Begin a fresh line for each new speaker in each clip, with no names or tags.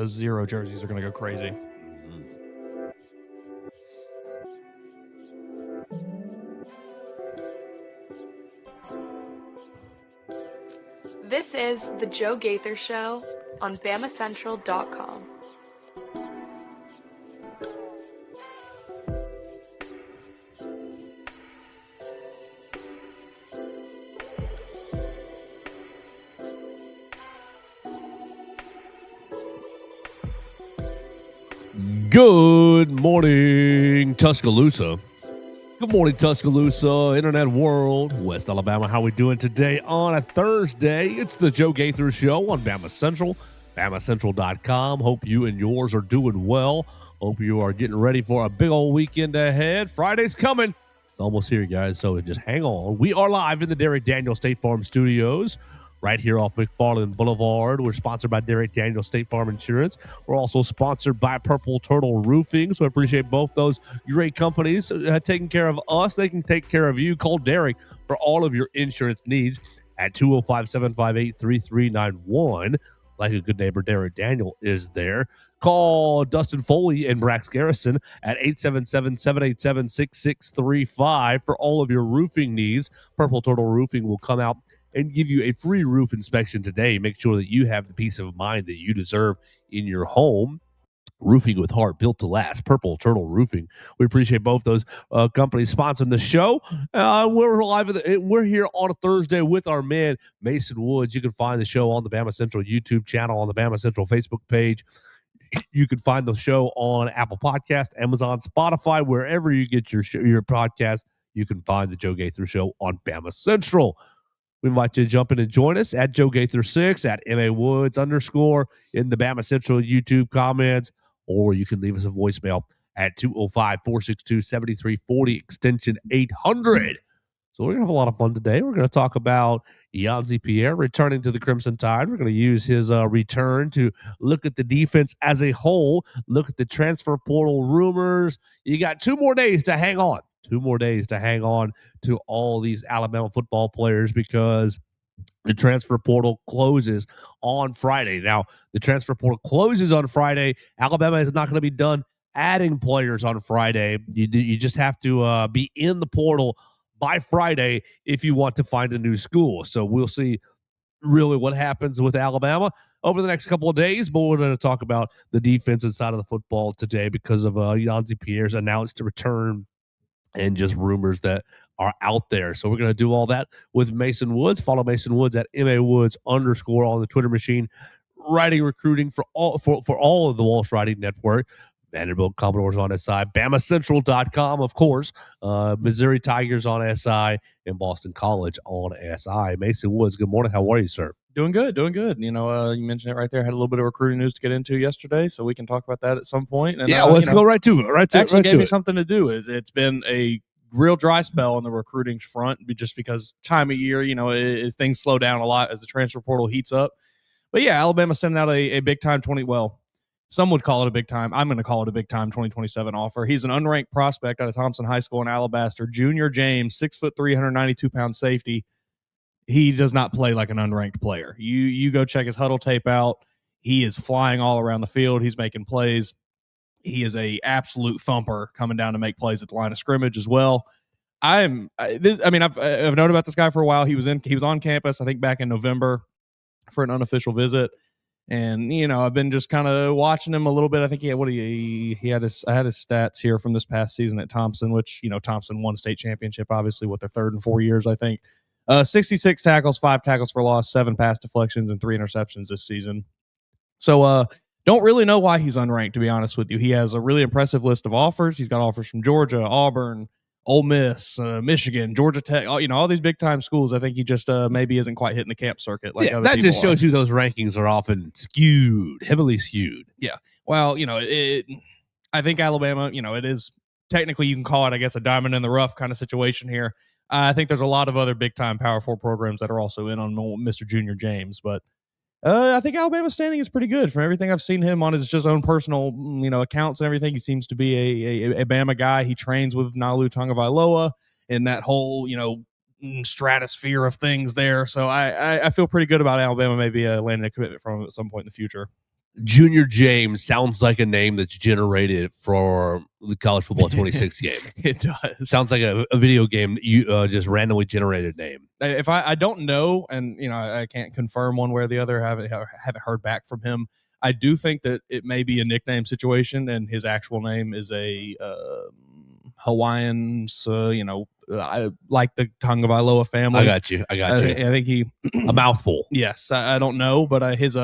those zero jerseys are going to go crazy.
This is the Joe Gaither Show on BamaCentral.com.
Good morning, Tuscaloosa. Good morning, Tuscaloosa, Internet World, West Alabama. How we doing today on a Thursday? It's the Joe Gaither Show on Bama Central, BamaCentral.com. Hope you and yours are doing well. Hope you are getting ready for a big old weekend ahead. Friday's coming. It's almost here, guys, so just hang on. We are live in the Derek Daniel State Farm Studios, right here off McFarland Boulevard. We're sponsored by Derek Daniel State Farm Insurance. We're also sponsored by Purple Turtle Roofing, so I appreciate both those great companies taking care of us. They can take care of you. Call Derek for all of your insurance needs at 205-758-3391. Like a good neighbor, Derek Daniel is there. Call Dustin Foley and Brax Garrison at 877-787-6635 for all of your roofing needs. Purple Turtle Roofing will come out and give you a free roof inspection today. Make sure that you have the peace of mind that you deserve in your home. Roofing with heart, built to last. Purple Turtle Roofing. We appreciate both those companies sponsoring the show. We're live. We're here on a Thursday with our man Mason Woods. You can find the show on the Bama Central YouTube channel, on the Bama Central Facebook page. You can find the show on Apple Podcast, Amazon, Spotify, wherever you get your podcast. You can find the Joe Gaither Show on Bama Central. We invite you to jump in and join us at Joe Gaither6, at MA Woods _ in the Bama Central YouTube comments, or you can leave us a voicemail at 205-462-7340, extension 800. So we're going to have a lot of fun today. We're going to talk about Yanzi Pierre returning to the Crimson Tide. We're going to use his return to look at the defense as a whole, look at the transfer portal rumors. You got 2 more days to hang on. 2 more days to hang on to all these Alabama football players because the transfer portal closes on Friday. Now, the transfer portal closes on Friday. Alabama is not going to be done adding players on Friday. You just have to be in the portal by Friday if you want to find a new school. So we'll see really what happens with Alabama over the next couple of days, but we're going to talk about the defensive side of the football today because of Yanzi Pierre's announced return and just rumors that are out there. So we're going to do all that with Mason Woods. Follow Mason Woods at MA Woods _ on the Twitter machine. Writing recruiting for all of the Walsh Writing Network. Vanderbilt Commodores on SI. BamaCentral.com, of course. Missouri Tigers on SI. And Boston College on SI. Mason Woods, good morning. How are you, sir?
Doing good. You know, you mentioned it right there. Had a little bit of recruiting news to get into yesterday, so we can talk about that at some point. And,
let's go right to it.
Actually gave me something to do. It's been a real dry spell on the recruiting front just because time of year, you know, things slow down a lot as the transfer portal heats up. But, yeah, Alabama sending out a big-time some would call it a big-time. I'm going to call it a big-time 2027 offer. He's an unranked prospect out of Thompson High School in Alabaster. Junior James, 6'3", 192-pound safety. He does not play like an unranked player. You go check his huddle tape out. He is flying all around the field. He's making plays. He is a absolute thumper coming down to make plays at the line of scrimmage as well. I've known about this guy for a while. He was on campus, I think, back in November for an unofficial visit. And, you know, I've been just kind of watching him a little bit. I think I had his stats here from this past season at Thompson, which, you know, Thompson won state championship, obviously, with their 3rd in 4 years, I think. 66 tackles, 5 tackles for loss, 7 pass deflections, and 3 interceptions this season. So, don't really know why he's unranked, to be honest with you. He has a really impressive list of offers. He's got offers from Georgia, Auburn, Ole Miss, Michigan, Georgia Tech, all these big-time schools. I think he just maybe isn't quite hitting the camp circuit like other
that
people
just shows
are.
you those rankings are often skewed, heavily skewed.
Yeah. Well, you know, I think Alabama, you know, it is technically, you can call it, I guess, a diamond in the rough kind of situation here. I think there's a lot of other big-time Power 4 programs that are also in on Mr. Junior James, but I think Alabama's standing is pretty good. From everything I've seen him on his just own personal, you know, accounts and everything, he seems to be a Bama guy. He trains with Nalu Tagovailoa in that whole, you know, stratosphere of things there. So I feel pretty good about Alabama maybe landing a commitment from him at some point in the future.
Junior James sounds like a name that's generated for the college football 26 game.
It does.
Sounds like a video game you just randomly generated name.
If I don't know, and I can't confirm one way or the other, haven't heard back from him. I do think that it may be a nickname situation, and his actual name is a Hawaiian, like the Tagovailoa family.
I got you.
I think he
a mouthful.
Yes, I don't know, but his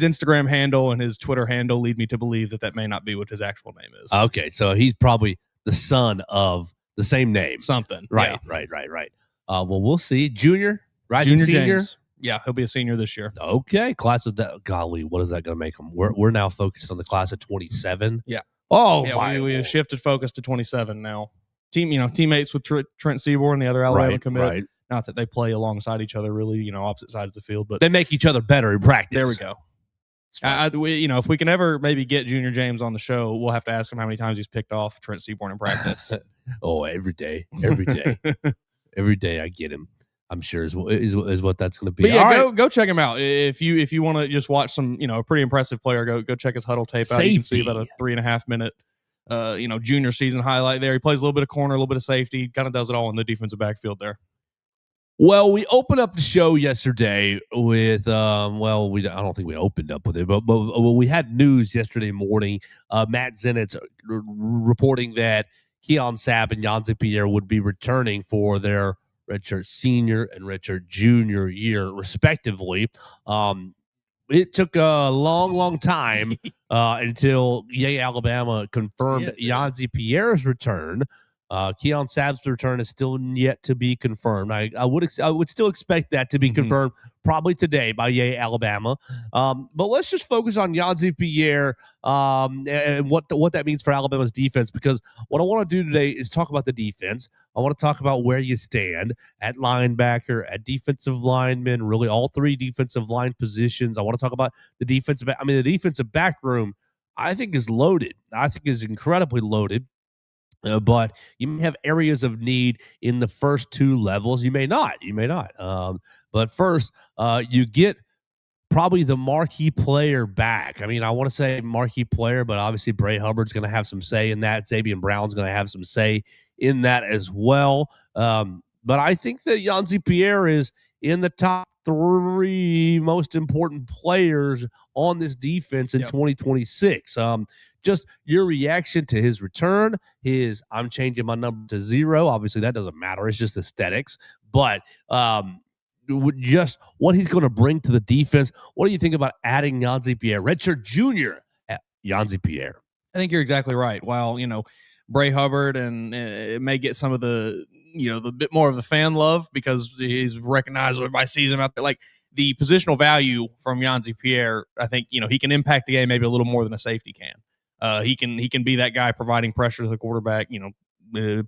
Instagram handle and his Twitter handle lead me to believe that may not be what his actual name is.
Okay, so he's probably the son of the same name.
Something.
Right,
yeah.
right. Well, we'll see. Junior,
Junior
senior.
James. Yeah, he'll be a senior this year.
Okay, class of that. Golly, what is that going to make him? We're now focused on the class of 27.
Yeah.
Oh,
yeah, we have shifted focus to 27 now. Teammates with Trent Seaborn, the other Alabama commit.
Right.
Not that they play alongside each other, really, opposite sides of the field, but
they make each other better in practice.
There we go. If we can ever maybe get Junior James on the show, we'll have to ask him how many times he's picked off Trent Seaborn in practice.
Oh, every day, every day I get him. I'm sure is what that's going to be.
But yeah, go check him out if you want to just watch some a pretty impressive player. Go check his huddle tape out. You can see about a 3.5 minute junior season highlight there. He plays a little bit of corner, a little bit of safety. He kind of does it all in the defensive backfield there.
Well, we opened up the show yesterday with I don't think we opened up with it, but we had news yesterday morning. Matt Zenitz reporting that Keon Sapp and Yanzi Pierre would be returning for their redshirt senior and redshirt junior year, respectively. It took a long time until Alabama confirmed Yanzi Pierre's return. Keon Sapp's return is still yet to be confirmed. I would still expect that to be confirmed probably today by Alabama. But let's just focus on Yanzi Pierre and what that means for Alabama's defense, because what I want to do today is talk about the defense. I want to talk about where you stand at linebacker, at defensive lineman, really all three defensive line positions. I want to talk about the defensive back room, I think, is loaded. I think is incredibly loaded. But you may have areas of need in the first two levels. You may not. But first, you get probably the marquee player back. I mean, I want to say marquee player, but obviously Bray Hubbard's going to have some say in that. Xavier Brown's going to have some say in that as well. But I think that Yanzi Pierre is in the top three most important players on this defense in 2026. Just your reaction to his return, I'm changing my number to 0. Obviously, that doesn't matter. It's just aesthetics. But just what he's going to bring to the defense. What do you think about adding Yanzi Pierre, redshirt junior at Yanzi Pierre?
I think you're exactly right. While, Bray Hubbard and it may get some of the bit more of the fan love because he's recognized, everybody sees him out there. Like, the positional value from Yanzi Pierre, I think, he can impact the game maybe a little more than a safety can. He can be that guy providing pressure to the quarterback,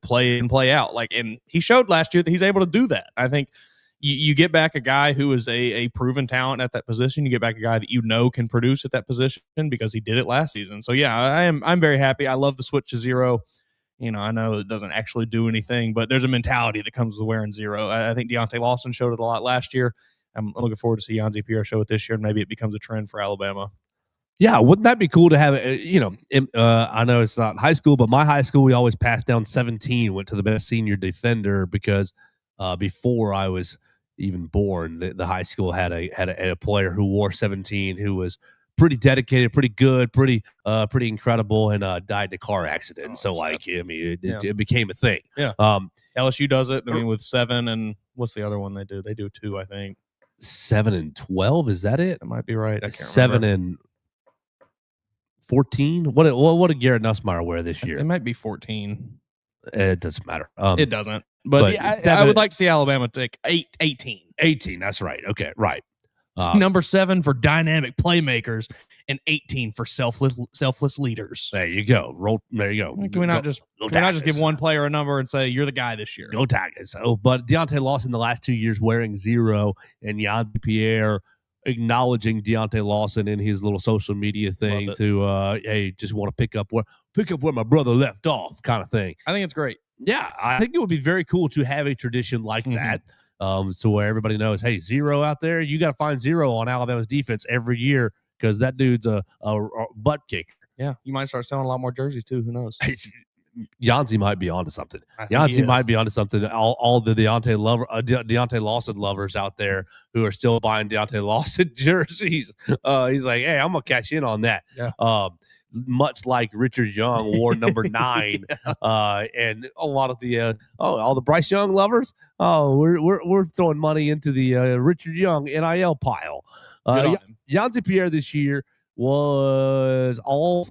play in, play out. And he showed last year that he's able to do that. I think you get back a guy who is a proven talent at that position. You get back a guy that can produce at that position because he did it last season. So yeah, I'm very happy. I love the switch to 0. I know it doesn't actually do anything, but there's a mentality that comes with wearing 0. I think Deontay Lawson showed it a lot last year. I'm looking forward to see Yanzi Pierre show it this year, and maybe it becomes a trend for Alabama.
Yeah, wouldn't that be cool to have I know it's not high school, but my high school, we always passed down 17, went to the best senior defender because before I was even born, the high school had a player who wore 17 who was pretty dedicated, pretty good, pretty incredible, and died in a car accident. It became a thing.
Yeah. LSU does it. With 7 and what's the other one they do? They do 2, I think.
7 and 12. Is that it?
That might be right. I can't
7
remember.
and 14. What did Garrett Nussmeier wear this year?
It might be 14.
It doesn't matter.
It doesn't. But I would like to see Alabama take 18.
18. That's right. Okay, right.
Number 7 for dynamic playmakers and 18 for selfless leaders.
There you go. There you go.
Can we not just give one player a number and say you're the guy this year?
Go Tigers. But Deontay Lawson the last 2 years wearing 0, and Yanzi Pierre acknowledging Deontay Lawson in his little social media thing to just want to pick up where my brother left off kind of thing.
I think it's great.
Yeah, I think it would be very cool to have a tradition like that. So where everybody knows, hey, 0 out there, you got to find 0 on Alabama's defense every year because that dude's a butt kicker.
Yeah, you might start selling a lot more jerseys too. Who knows?
Yanzi might be onto something.
I think he
Yanzi
is.
might be onto something. All the Deontay Lawson lovers out there who are still buying Deontay Lawson jerseys. He's like, hey, I'm gonna cash in on that.
Yeah.
Much like Richard Young wore number 9, and a lot of the all the Bryce Young lovers. Oh, we're throwing money into the Richard Young NIL pile. Yanzi Pierre this year was all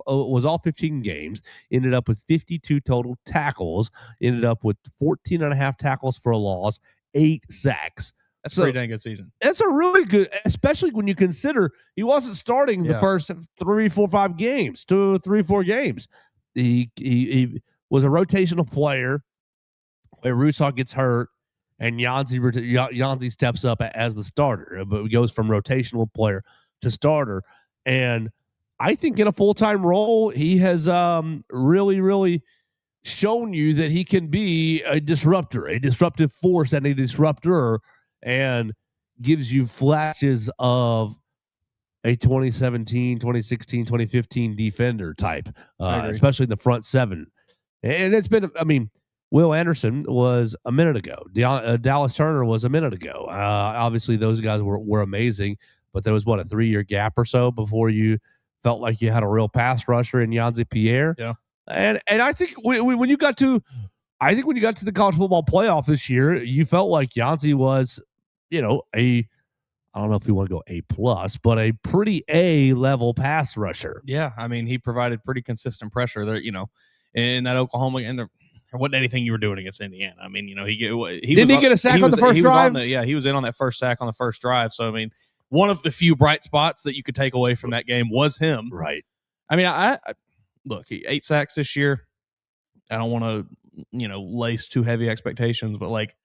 15 games, ended up with 52 total tackles, ended up with 14 and a half tackles for a loss, 8 sacks.
That's a pretty dang good season.
That's a really good, especially when you consider he wasn't starting the first 3, 4, 5 games, 2, 3, 4 games. He was a rotational player where Rusak gets hurt and Yanzi steps up as the starter, but he goes from rotational player to starter. And I think in a full-time role, he has really, really shown you that he can be a disruptor, a disruptive force and a disruptor, and gives you flashes of a 2017, 2016, 2015 defender type, especially in the front 7. And it's been, I mean, Will Anderson was a minute ago. Dallas Turner was a minute ago. Obviously, those guys were amazing. But there was, a 3-year gap or so before you felt like you had a real pass rusher in Yanzi Pierre.
Yeah.
And I think when you got to the college football playoff this year, you felt like Yanzi was, I don't know if you want to go A+, but a pretty A level pass rusher.
Yeah. I mean, he provided pretty consistent pressure there, in that Oklahoma, and there wasn't anything you were doing against Indiana. I mean, he
get a sack on the first drive?
He was in on that first sack on the first drive. So, I mean, one of the few bright spots that you could take away from that game was him.
Right.
I mean, I look, 8 sacks this year. I don't want to, lace too heavy expectations, but like,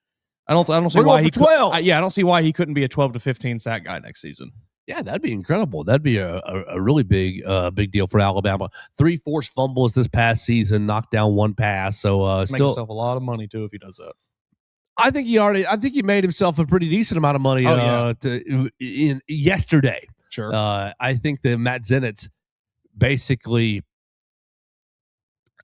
I don't see why he
12.
I don't see why he couldn't be a 12 to 15 sack guy next season.
Yeah, that'd be incredible. That'd be a really big deal for Alabama. 3 forced fumbles this past season, knocked down 1 pass. So
make himself a lot of money too if he does that.
I think he made himself a pretty decent amount of money in yesterday.
Sure.
I think that Matt Zenitz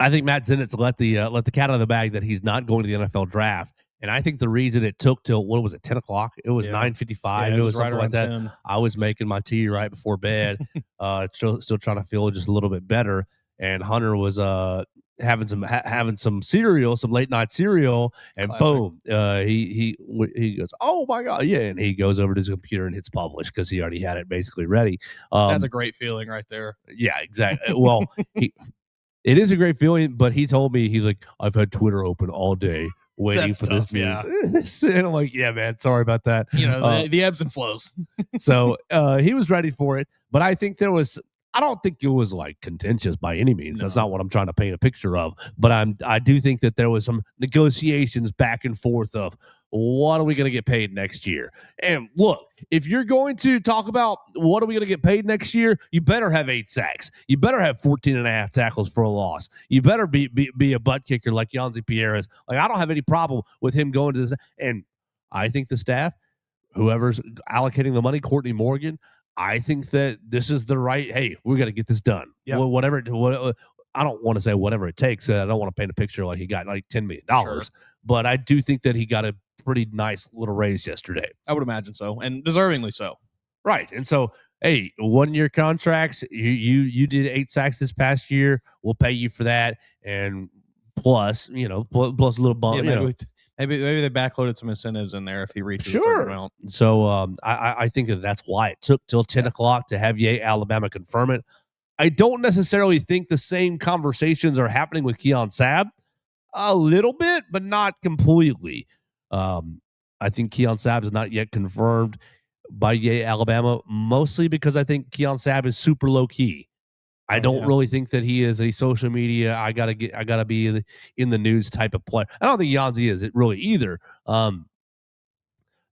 let the cat out of the bag that he's not going to the NFL draft. And I think the reason it took till, 10 o'clock? It was 9:55. It was something right like that. 10. I was making my tea right before bed, still trying to feel just a little bit better. And Hunter was having some cereal, some late night cereal, and classic. Boom, he goes, oh my god, yeah, and he goes over to his computer and hits publish because he already had it basically ready.
That's a great feeling right there.
Yeah, exactly. Well, it is a great feeling, but he told me, he's like, I've had Twitter open all day waiting for this news. And I'm like, yeah, man, sorry about that.
The ebbs and flows.
So he was ready for it, but I don't think it was like contentious by any means. No. That's not what I'm trying to paint a picture of. But I do think that there was some negotiations back and forth of what are we going to get paid next year? And look, if you're going to talk about what are we going to get paid next year, you better have 8 sacks. You better have 14 and a half tackles for a loss. You better be a butt kicker like Yanzi Pierre is. Like, I don't have any problem with him going to this. And I think the staff, whoever's allocating the money, Courtney Morgan, I think that this is the right, hey, we got to get this done. Yeah. I don't want to say whatever it takes. I don't want to paint a picture like he got like $10 million. Sure. But I do think that he got a pretty nice little raise yesterday.
I would imagine so, and deservingly so.
Right. And so, hey, 1-year contracts, you did 8 sacks this past year. We'll pay you for that. And plus a little bump.
Yeah, maybe they backloaded some incentives in there if he reaches a certain amount.
So I think that's why it took till 10 o'clock to have Alabama confirm it. I don't necessarily think the same conversations are happening with Keon Sabb. A little bit, but not completely. I think Keon Sabb is not yet confirmed by Alabama, mostly because I think Keon Sabb is super low key. I don't really think that he is a social media. I gotta be in the news type of player. I don't think Yanzi is it really either. I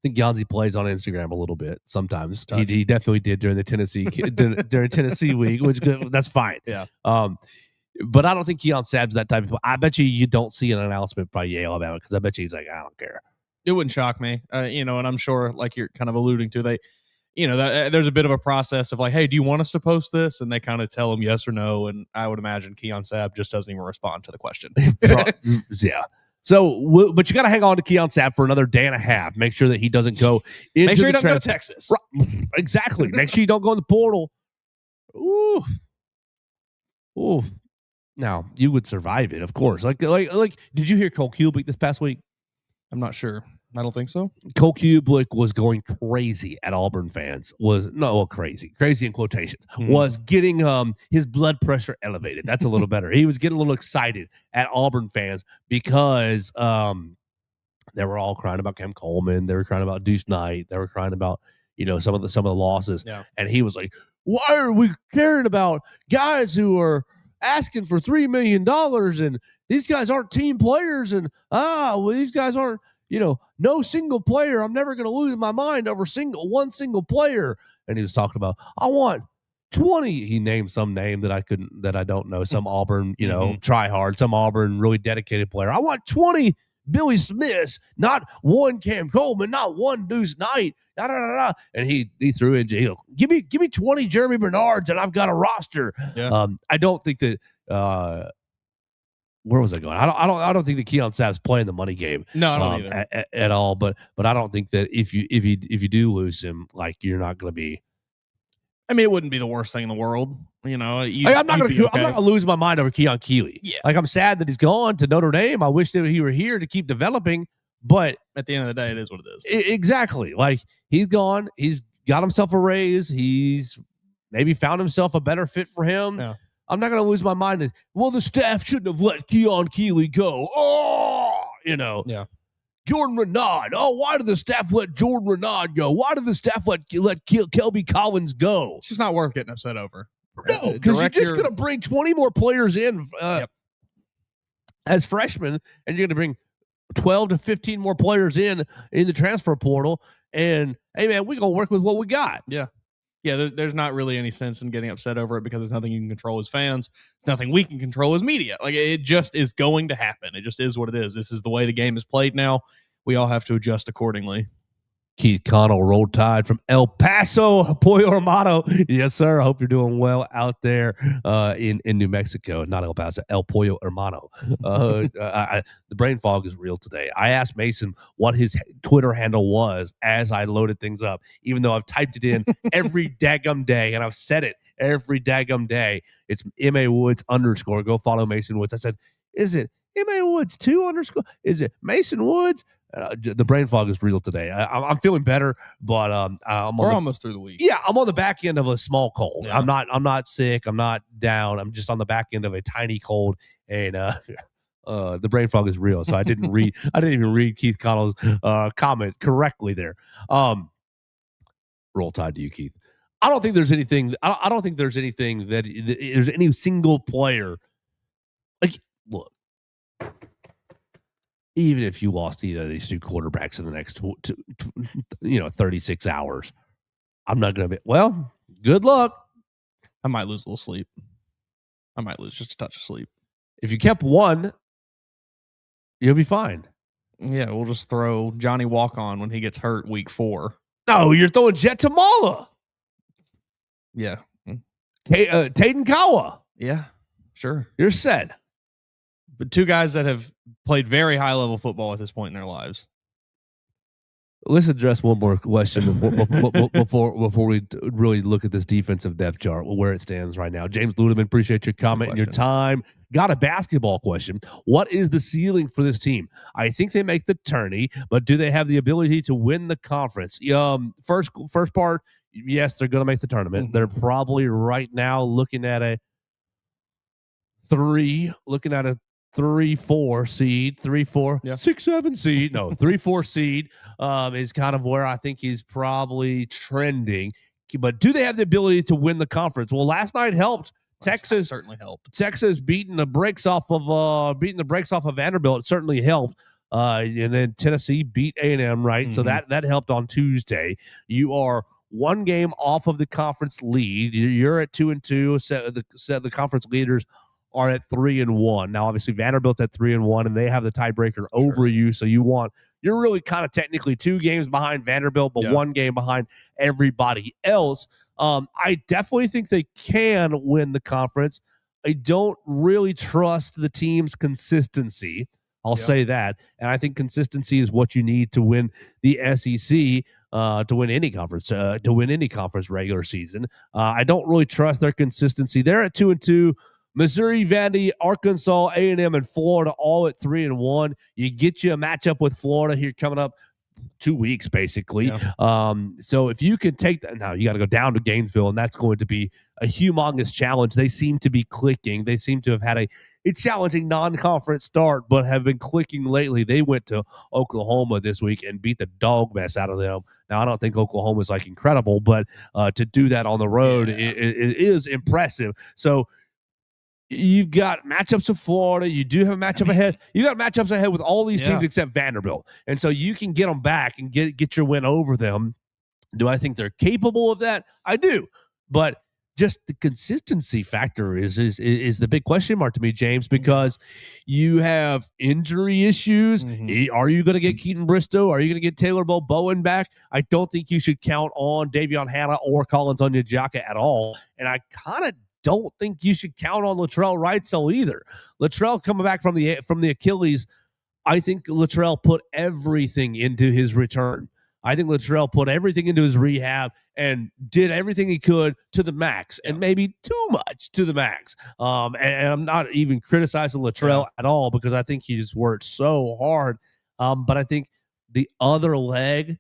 think Yanzi plays on Instagram a little bit sometimes. He definitely did during the Tennessee during Tennessee week, which that's fine.
Yeah.
But I don't think Keon Sabb's that type of. I bet you don't see an announcement by Alabama because I bet you he's like, I don't care.
It wouldn't shock me, and I'm sure, like you're kind of alluding to, they, there's a bit of a process of like, hey, do you want us to post this? And they kind of tell them yes or no. And I would imagine Keon Sabb just doesn't even respond to the question.
Yeah. So, but you got to hang on to Keon Sabb for another day and a half. Make sure that he doesn't go into
Make sure he
the
doesn't go to Texas.
Right. Exactly. Make sure you don't go in the portal. Ooh. Ooh. Now, you would survive it, of course. Like, did you hear Cole Kubelik this past week?
I'm not sure. I don't think so.
Cole Kubelik was going crazy at Auburn fans. Crazy in quotations. Was getting his blood pressure elevated. That's a little better. He was getting a little excited at Auburn fans because they were all crying about Cam Coleman. They were crying about Deuce Knight. They were crying about some of the losses.
Yeah.
And he was like, "Why are we caring about guys who are asking for $3 million and these guys aren't team players and these guys aren't." No single player. I'm never going to lose my mind over one single player. And he was talking about, I want 20. He named some name that I don't know. Some Auburn, try hard, some Auburn really dedicated player. I want 20 Billy Smiths, not one Cam Coleman, not one Deuce Knight. And he threw in, give me 20 Jeremy Bernards and I've got a roster.
Yeah.
I don't think that, where was I going? I don't think that Keon Sabb's playing the money game.
No, I don't either.
At all. But I don't think that if you do lose him, like you're not going to be.
I mean, it wouldn't be the worst thing in the world. I'm
not going to lose my mind over Keon Keeley.
Yeah.
Like I'm sad that he's gone to Notre Dame. I wish that he were here to keep developing. But
at the end of the day, it is what it is.
Exactly. Like he's gone. He's got himself a raise. He's maybe found himself a better fit for him.
Yeah.
I'm not going to lose my mind. Well, the staff shouldn't have let Keon Keeley go.
Yeah.
Jordan Renaud. Oh, why did the staff let Jordan Renaud go? Why did the staff let Kelby Collins go?
It's just not worth getting upset over.
No, because you're just going to bring 20 more players in as freshmen, and you're going to bring 12 to 15 more players in the transfer portal. And, hey, man, we're going to work with what we got.
Yeah. Yeah, there's not really any sense in getting upset over it because there's nothing you can control as fans. There's nothing we can control as media. Like, it just is going to happen. It just is what it is. This is the way the game is played now. We all have to adjust accordingly.
Keith Connell, Roll Tide from El Paso, Pollo Hermano. Yes, sir. I hope you're doing well out there in New Mexico. Not El Paso, El Pollo Hermano. The brain fog is real today. I asked Mason what his Twitter handle was as I loaded things up, even though I've typed it in every daggum day, and I've said it every daggum day. It's MA Woods _. Go follow Mason Woods. I said, is it MA Woods 2 _? Is it Mason Woods? The brain fog is real today. I'm feeling better, but
we're almost through the week.
Yeah, I'm on the back end of a small cold.
Yeah.
I'm not sick. I'm not down. I'm just on the back end of a tiny cold, and the brain fog is real. So I didn't even read Keith Connell's comment correctly there. Roll Tide to you, Keith. I don't think there's anything. I don't think there's anything that there's any single player. Like, look. Even if you lost either of these two quarterbacks in the next 36 hours, I'm not going to be, well, good luck.
I might lose a little sleep. I might lose just a touch of sleep.
If you kept one, you'll be fine.
Yeah, we'll just throw Johnny Walk on when he gets hurt week 4.
No, you're throwing Jet Tamala.
Yeah.
Taden Kawa.
Yeah, sure.
You're set.
But two guys that have played very high-level football at this point in their lives.
Let's address one more question before we really look at this defensive depth chart, where it stands right now. James Ludeman, appreciate your comment and your time. Got a basketball question. What is the ceiling for this team? I think they make the tourney, but do they have the ability to win the conference? First part, yes, they're going to make the tournament. Mm-hmm. They're probably right now looking at a 3-4 seed, 3-4,
yeah.
6-7 seed. No, 3-4 seed is kind of where I think he's probably trending. But do they have the ability to win the conference? Well, last night helped. Texas
certainly helped.
Texas beating the brakes off of Vanderbilt. It certainly helped. And then Tennessee beat A&M, right? Mm-hmm. So that helped on Tuesday. You are one game off of the conference lead. You're at 2-2. The conference leaders are at 3-1. Now, obviously, Vanderbilt's at 3-1, and they have the tiebreaker over you. So you want you're really kind of technically 2 games behind Vanderbilt, but 1 game behind everybody else. I definitely think they can win the conference. I don't really trust the team's consistency. I'll say that. And I think consistency is what you need to win the SEC, to win any conference regular season. I don't really trust their consistency. They're at 2-2. Missouri, Vandy, Arkansas, A&M, and Florida all at 3-1. You get you a matchup with Florida here coming up 2 weeks, basically. So if you can take that, now you got to go down to Gainesville, and that's going to be a humongous challenge. They seem to be clicking. They seem to have had a challenging non-conference start, but have been clicking lately. They went to Oklahoma this week and beat the dog mess out of them. Now, I don't think Oklahoma is like incredible, but to do that on the road it is impressive. So you've got matchups with Florida. You do have a matchup ahead. You got matchups ahead with all these teams except Vanderbilt. And so you can get them back and get your win over them. Do I think they're capable of that? I do. But just the consistency factor is the big question mark to me, James, because you have injury issues. Are you going to get Keaton Bristow? Are you going to get Taylor Bowen back? I don't think you should count on Davion Hanna or Collins Onyejaka at all. And I kind of don't think you should count on Latrell Wrightsell either. Latrell coming back from the Achilles, I think Latrell put everything into his return. I think Latrell put everything into his rehab and did everything he could to the max, and maybe too much to the max. And I'm not even criticizing Latrell at all, because I think he just worked so hard. But I think the other leg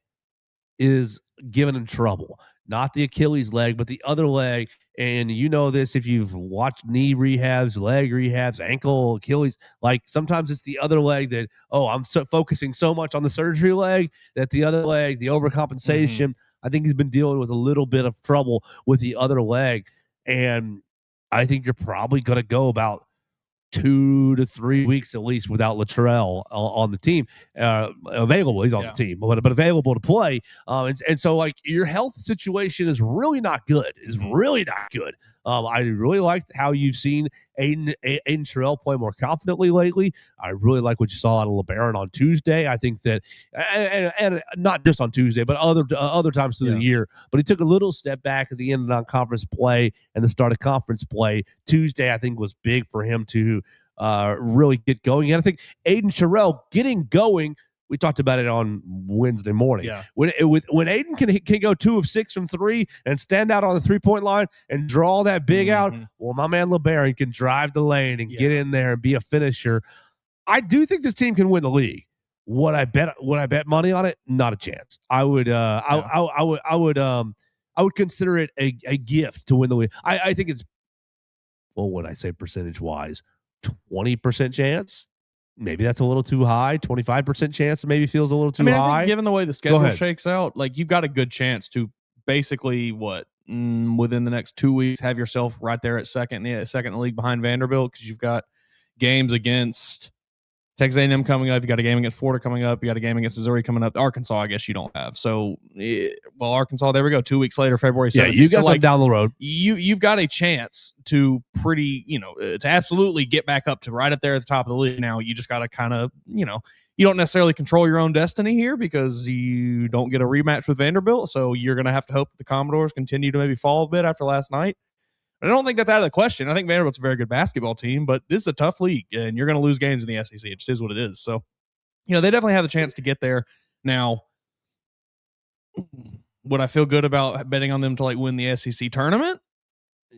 is giving him trouble. Not the Achilles leg, but the other leg. And you know this if you've watched knee rehabs, leg rehabs, ankle, Achilles. Like sometimes it's the other leg that, I'm focusing so much on the surgery leg that the other leg, the overcompensation, I think he's been dealing with a little bit of trouble with the other leg. And I think you're probably going to go about 2 to 3 weeks at least without Latrell on the team, available. He's on the team, but available to play. And so like your health situation is really not good. It's really not good. I really liked how you've seen Aiden Terrell play more confidently lately. I really like what you saw out of LeBaron on Tuesday. I think that, and not just on Tuesday, but other times through the year. But he took a little step back at the end of non-conference play and the start of conference play. Tuesday, I think, was big for him to really get going. And I think Aiden Terrell getting going. We talked about it on Wednesday morning. When Aiden can go 2 of 6 from 3 and stand out on the 3-point line and draw that big out, well, my man LeBaron can drive the lane and get in there and be a finisher. I do think this team can win the league. Would I bet money on it? Not a chance. I would consider it a gift to win the league. I think it's, well, what I say percentage wise, 20% chance. Maybe that's a little too high. 25% chance maybe feels a little too high.
I think given the way the schedule shakes out, like you've got a good chance to basically within the next 2 weeks have yourself right there at second in the league behind Vanderbilt, because you've got games against Texas A&M coming up. You got a game against Florida coming up. You got a game against Missouri coming up. Arkansas, I guess you don't have. So, Arkansas, there we go. 2 weeks later, February 7th.
Yeah, you got them down the road.
You've got a chance to to absolutely get back up to right up there at the top of the league. Now, you just got to kind of, you don't necessarily control your own destiny here because you don't get a rematch with Vanderbilt. So you're going to have to hope that the Commodores continue to maybe fall a bit after last night. I don't think that's out of the question. I think Vanderbilt's a very good basketball team, but this is a tough league, and you're going to lose games in the SEC. It just is what it is. So, they definitely have the chance to get there. Now, would I feel good about betting on them to win the SEC tournament?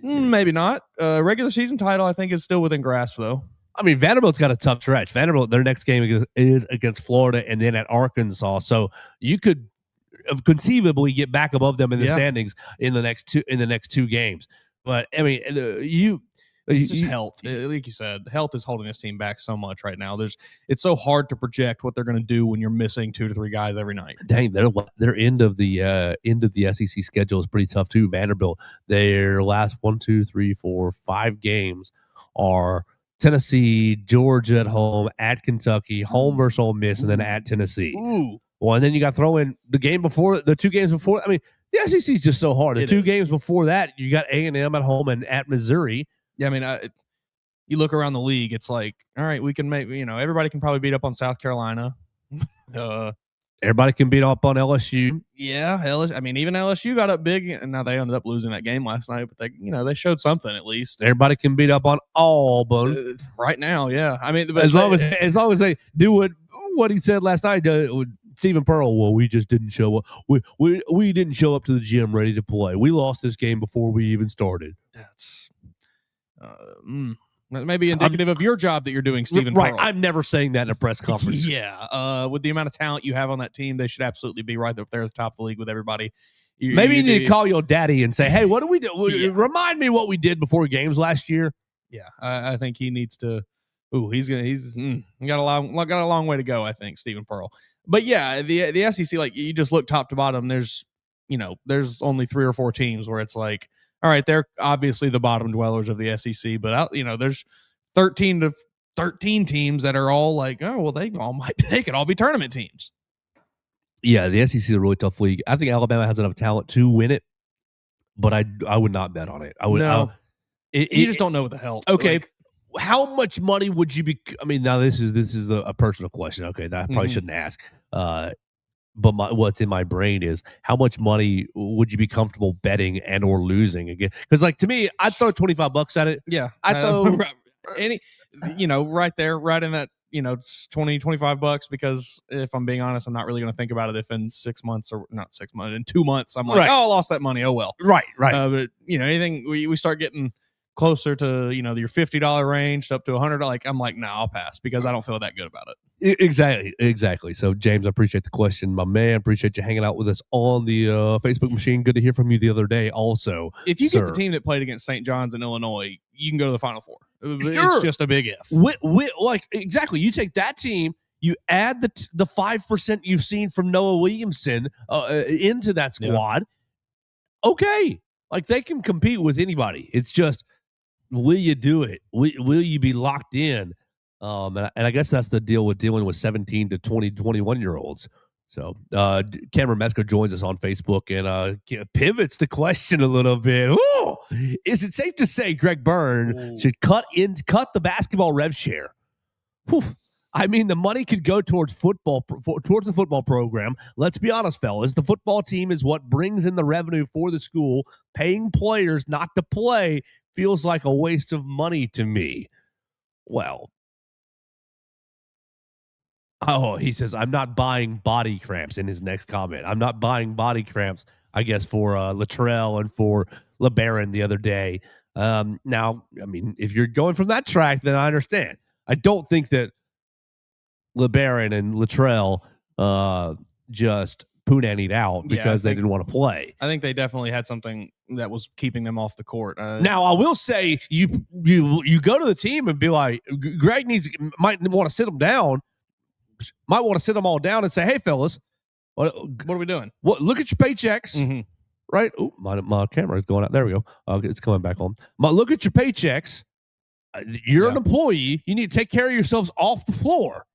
Maybe not. Regular season title, I think, is still within grasp, though.
I mean, Vanderbilt's got a tough stretch. Vanderbilt, their next game is against Florida and then at Arkansas. So you could conceivably get back above them in the standings in the next two games. But I mean,
it's just health. Like you said, health is holding this team back so much right now. It's so hard to project what they're going to do when you're missing 2 to 3 guys every night.
Dang, their end of the SEC schedule is pretty tough too. Vanderbilt, their last 5 games are Tennessee, Georgia at home, at Kentucky, home versus Ole Miss, and then at Tennessee. Well, and then you got to throw in the 2 games before. I mean, the SEC is just so hard. The 2 games before that, you got A&M at home and at Missouri.
Yeah, I mean, you look around the league, it's like, all right, we can make, everybody can probably beat up on South Carolina.
Everybody can beat up on LSU.
Yeah, LSU. I mean, even LSU got up big, and now they ended up losing that game last night. But they showed something at least.
Everybody can beat up on Auburn
right now. Yeah, I mean, but
as long as they do what he said last night. Stephen Pearl, well, we just didn't show up. We didn't show up to the gym ready to play. We lost this game before we even started.
That's maybe indicative of your job that you're doing, Stephen
Right.
Pearl.
I'm never saying that in a press conference.
Yeah. With the amount of talent you have on that team, they should absolutely be right up there at the top of the league with everybody.
Maybe you need to call your daddy and say, hey, what do we do? Yeah. Remind me what we did before games last year.
Yeah. I think he needs to. He's got a long way to go, I think, Stephen Pearl. But yeah, the SEC, like, you just look top to bottom. There's only 3 or 4 teams where it's like, all right, they're obviously the bottom dwellers of the SEC, but there's 13 teams that are all like, oh well, they could all be tournament teams.
Yeah, the SEC is a really tough league. I think Alabama has enough talent to win it, but I would not bet on it. I would.
No, you just don't know what the hell.
Okay. Like, how much money would you be? I mean, now this is a personal question. Okay, that I probably shouldn't ask. But what's in my brain is how much money would you be comfortable betting and or losing again? Because, like, to me, I'd throw $25 at it.
Yeah,
I throw
right there, right in that, it's $20-$25, because if I'm being honest, I'm not really going to think about it if in 6 months, or not 6 months, in 2 months, I'm like, right. Oh, I lost that money. Oh, well.
Right.
But, anything we start getting closer to, your $50 range up to $100, like, I'm like, no, I'll pass, because I don't feel that good about it.
Exactly. So, James, I appreciate the question, my man. Appreciate you hanging out with us on the Facebook machine. Good to hear from you the other day. Also,
if you get the team that played against St. John's in Illinois, you can go to the Final Four.
Sure.
It's just a big if.
Like, exactly. You take that team, you add the 5% you've seen from Noah Williamson into that squad. Yeah. Okay, like, they can compete with anybody. It's just, will you do it? Will you be locked in? And I guess that's the deal with dealing with 17 to 20, 21-year-olds. So Cameron Metzger joins us on Facebook and pivots the question a little bit. Ooh, is it safe to say Greg Byrne should cut the basketball rev share? Whew. I mean, the money could go towards towards the football program. Let's be honest, fellas. The football team is what brings in the revenue for the school. Paying players not to play feels like a waste of money to me. Well, he says, I'm not buying body cramps in his next comment. I'm not buying body cramps, I guess, for Luttrell and for LeBaron the other day. Now, I mean, if you're going from that track, then I understand. I don't think that LeBaron and Luttrell just punanied out because they didn't want to play.
I think they definitely had something that was keeping them off the court.
Now, I will say, you go to the team and be like, Greg might want to sit them down. Might want to sit them all down and say, hey, fellas,
what are we doing?
Look at your paychecks, right? Oh, my camera is going out. There we go. It's coming back on. Look at your paychecks. You're an employee. You need to take care of yourselves off the floor,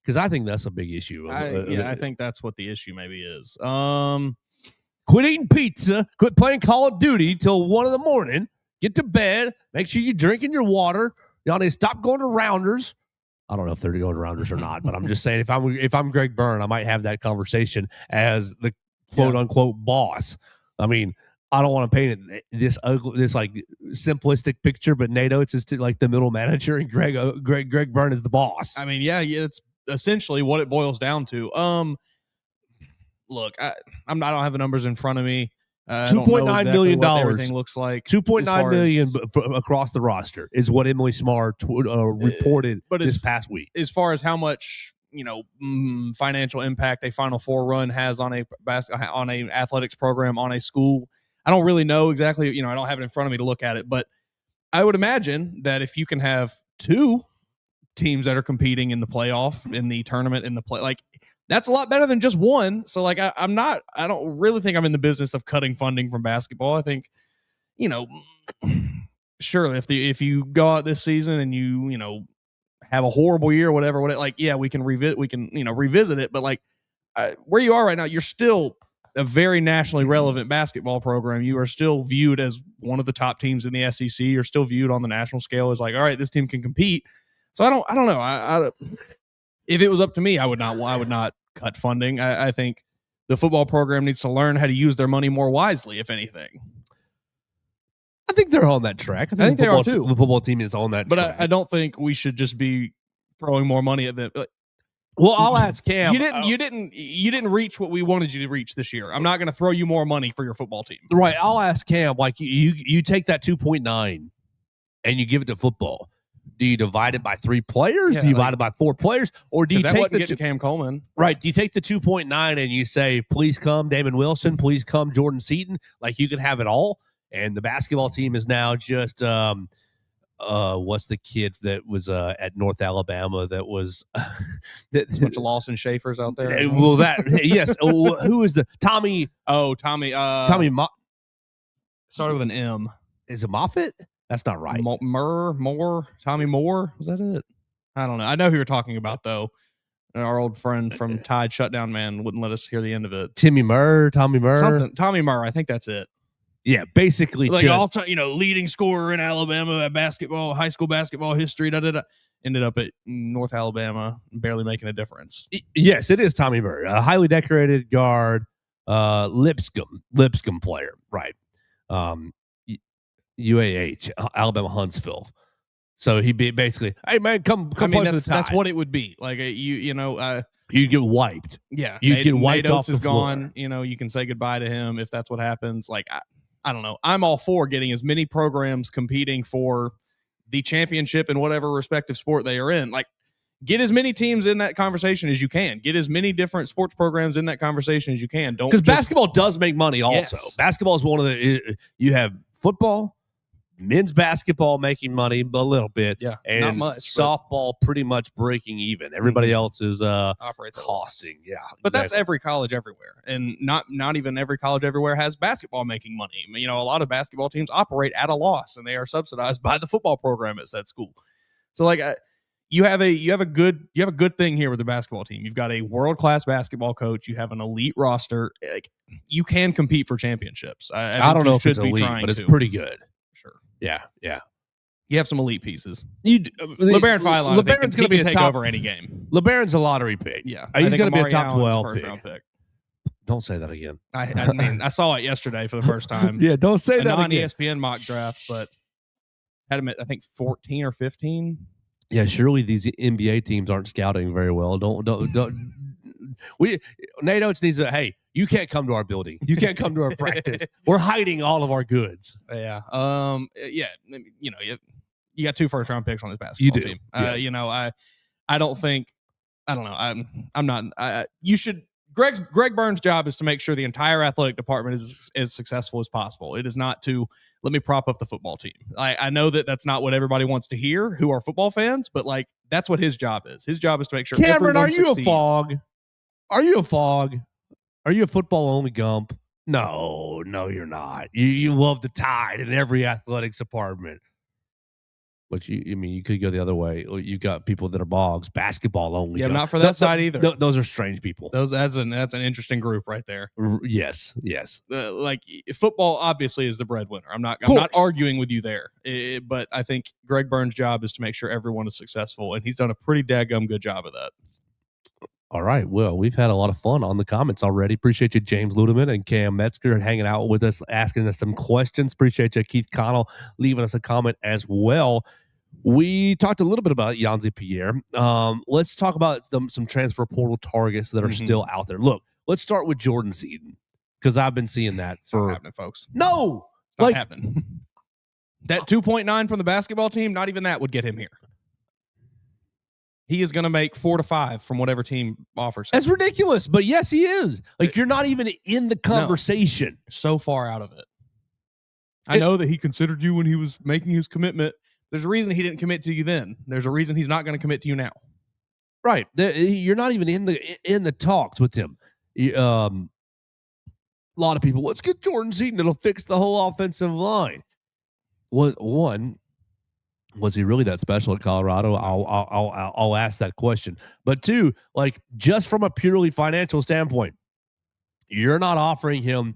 because I think that's a big issue.
I think that's what the issue maybe is.
Quit eating pizza. Quit playing Call of Duty till 1 a.m. Get to bed. Make sure you're drinking your water. Y'all need to stop going to rounders. I don't know if they're going to rounders or not, but I'm just saying, if I'm Greg Byrne, I might have that conversation as the quote unquote boss. I mean, I don't want to paint it this like simplistic picture, but NATO, it's just like the middle manager, and Greg Byrne is the boss.
I mean, yeah, it's essentially what it boils down to. Look, I don't have the numbers in front of me.
$2.9 million.
Everything looks like
$2.9 million across the roster is what Emily Smart reported this past week.
As far as how much financial impact a Final Four run has on a athletics program, on a school, I don't really know exactly. I don't have it in front of me to look at it, but I would imagine that if you can have 2 teams that are competing in the playoff, in the tournament, in the play, like, that's a lot better than just one. So, like, I don't really think I'm in the business of cutting funding from basketball. I think, sure, if you go out this season and you have a horrible year or whatever, like, yeah, we can revisit it. But, like, where you are right now, you're still a very nationally relevant basketball program. You are still viewed as one of the top teams in the SEC. You're still viewed on the national scale as like, all right, this team can compete. So I don't know. if it was up to me, I would not cut funding. I think the football program needs to learn how to use their money more wisely, if anything.
I think they're on that track.
I think they are too.
The football team is on that
but
track.
I don't think we should just be throwing more money at them.
Well, I'll ask Cam.
You didn't reach what we wanted you to reach this year. I'm not going to throw you more money for your football team.
Right. I'll ask Cam. Like you take that 2.9 and you give it to football. Do you divide it by 3 players?
Yeah,
do you divide it by 4 players? Or do you take the
Cam Coleman?
Right. Do you take the 2.9 and you say, please come Damon Wilson, please come Jordan Seaton? Like you can have it all. And the basketball team is now just what's the kid that was at North Alabama that was
a bunch of Lawson Schaefer's out there.
Well, that yes. Who is the Tommy?
Oh, Tommy.
Tommy
started with an M.
Is it Moffitt? That's not right.
Tommy Moore. Was that it? I don't know. I know who you're talking about though. Our old friend from Tide Shutdown Man wouldn't let us hear the end of it.
Tommy Murr.
Tommy Murr. I think that's it.
Yeah, basically,
like leading scorer in Alabama at basketball, high school basketball history. Ended up at North Alabama, barely making a difference.
Yes, it is Tommy Murray, a highly decorated guard, Lipscomb player, right? UAH, Alabama Huntsville. So he'd be basically, hey man, come play for the Tide.
That's what it would be. Like
you get wiped.
Yeah,
you get wiped
Nate
off
Oates
the
is
floor.
gone. You can say goodbye to him if that's what happens. Like I don't know. I'm all for getting as many programs competing for the championship in whatever respective sport they are in. Like, get as many teams in that conversation as you can. Get as many different sports programs in that conversation as you can. Don't
because basketball does make money. Also,
yes.
Basketball is one of the. You have football, men's basketball making money a little bit,
yeah,
and
not much,
softball pretty much breaking even. Everybody else is
operates
costing. Yeah,
but that's every college everywhere, and not even every college everywhere has basketball making money. A lot of basketball teams operate at a loss, and they are subsidized by the football program at said school. So like. You have a good thing here with the basketball team. You've got a world-class basketball coach. You have an elite roster. Like, you can compete for championships.
I don't know if it's elite, but it's pretty good.
Sure.
Yeah.
You have some elite pieces.
LeBaron
Philon,
LeBaron's going to be a
take
top
over any game.
LeBaron's a lottery pick.
Yeah,
he's going to be a top
Allen's
12
first-round pick.
Don't say that again.
I mean, I saw it yesterday for the first time.
Yeah, don't say that again.
Non-ESPN mock draft, but had him at I think 14 or 15.
Yeah, surely these NBA teams aren't scouting very well. Don't. Nate Oates needs to. Hey, you can't come to our building. You can't come to our practice. We're hiding all of our goods.
Yeah. Yeah. You got 2 first-round picks on this basketball team.
Yeah.
I don't think. I don't know. I'm not. You should. Greg Burns' job is to make sure the entire athletic department is as successful as possible. It is not to let me prop up the football team. I know that that's not what everybody wants to hear who are football fans, but like that's what his job is. His job is to make sure
Cameron,
everyone succeeds.
A fog? Are you a fog? Are you a football only Gump? No, you're not. You love the Tide in every athletics department. But you could go the other way. You got people that are Boggs, basketball only.
Yeah, not for that side either.
Those are strange people.
That's an interesting group right there.
Yes.
Like football obviously is the breadwinner. I'm not arguing with you there. But I think Greg Burns' job is to make sure everyone is successful, and he's done a pretty daggum good job of that.
All right. Well, we've had a lot of fun on the comments already. Appreciate you, James Ludeman and Cam Metzger, hanging out with us, asking us some questions. Appreciate you, Keith Connell, leaving us a comment as well. We talked a little bit about Yanzi Pierre. Let's talk about some transfer portal targets that are still out there. Look, let's start with Jordan Seaton because I've been seeing that
it's not happening, folks.
No,
it's not happening. That 2.9 from the basketball team, not even that would get him here. He is going to make 4 to 5 from whatever team offers him.
That's ridiculous, but yes, he is. Like, you're not even in the conversation.
No, so far out of it. I know that he considered you when he was making his commitment. There's a reason he didn't commit to you then. There's a reason he's not going to commit to you now.
Right. You're not even in the talks with him. A lot of people, let's get Jordan Seaton. It'll fix the whole offensive line. Was he really that special at Colorado? I'll ask that question. But 2, like, just from a purely financial standpoint, you're not offering him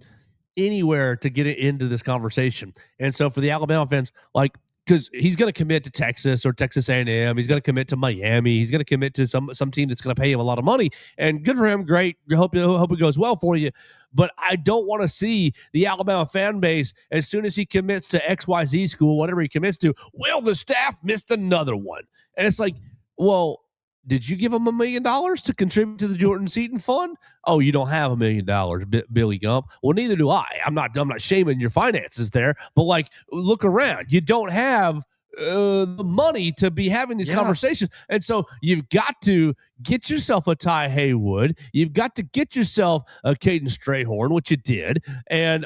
anywhere to get it into this conversation. And so for the Alabama fans, like, because he's going to commit to Texas or Texas A&M. He's going to commit to Miami. He's going to commit to some team that's going to pay him a lot of money. And good for him. Great. Hope it goes well for you. But I don't want to see the Alabama fan base, as soon as he commits to XYZ school, whatever he commits to, well, the staff missed another one. And it's like, well, did you give him $1 million to contribute to the Jordan Seaton Fund? Oh, you don't have $1 million, Billy Gump. Well, neither do I. I'm not shaming your finances there, but like, look around. You don't have the money to be having these conversations. And so you've got to get yourself a Ty Haywood. You've got to get yourself a Caden Strayhorn, which you did.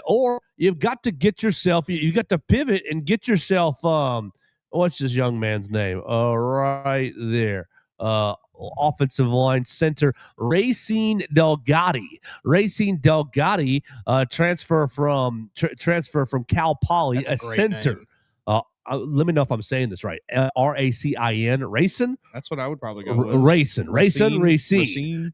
Or you've got to get yourself, you've got to pivot and get yourself, what's this young man's name? Right there. Offensive line center Racine Delgatti. Transfer from Cal Poly, a center. Let me know if I'm saying this right. Racin. Racine.
That's what I would probably go with.
Racine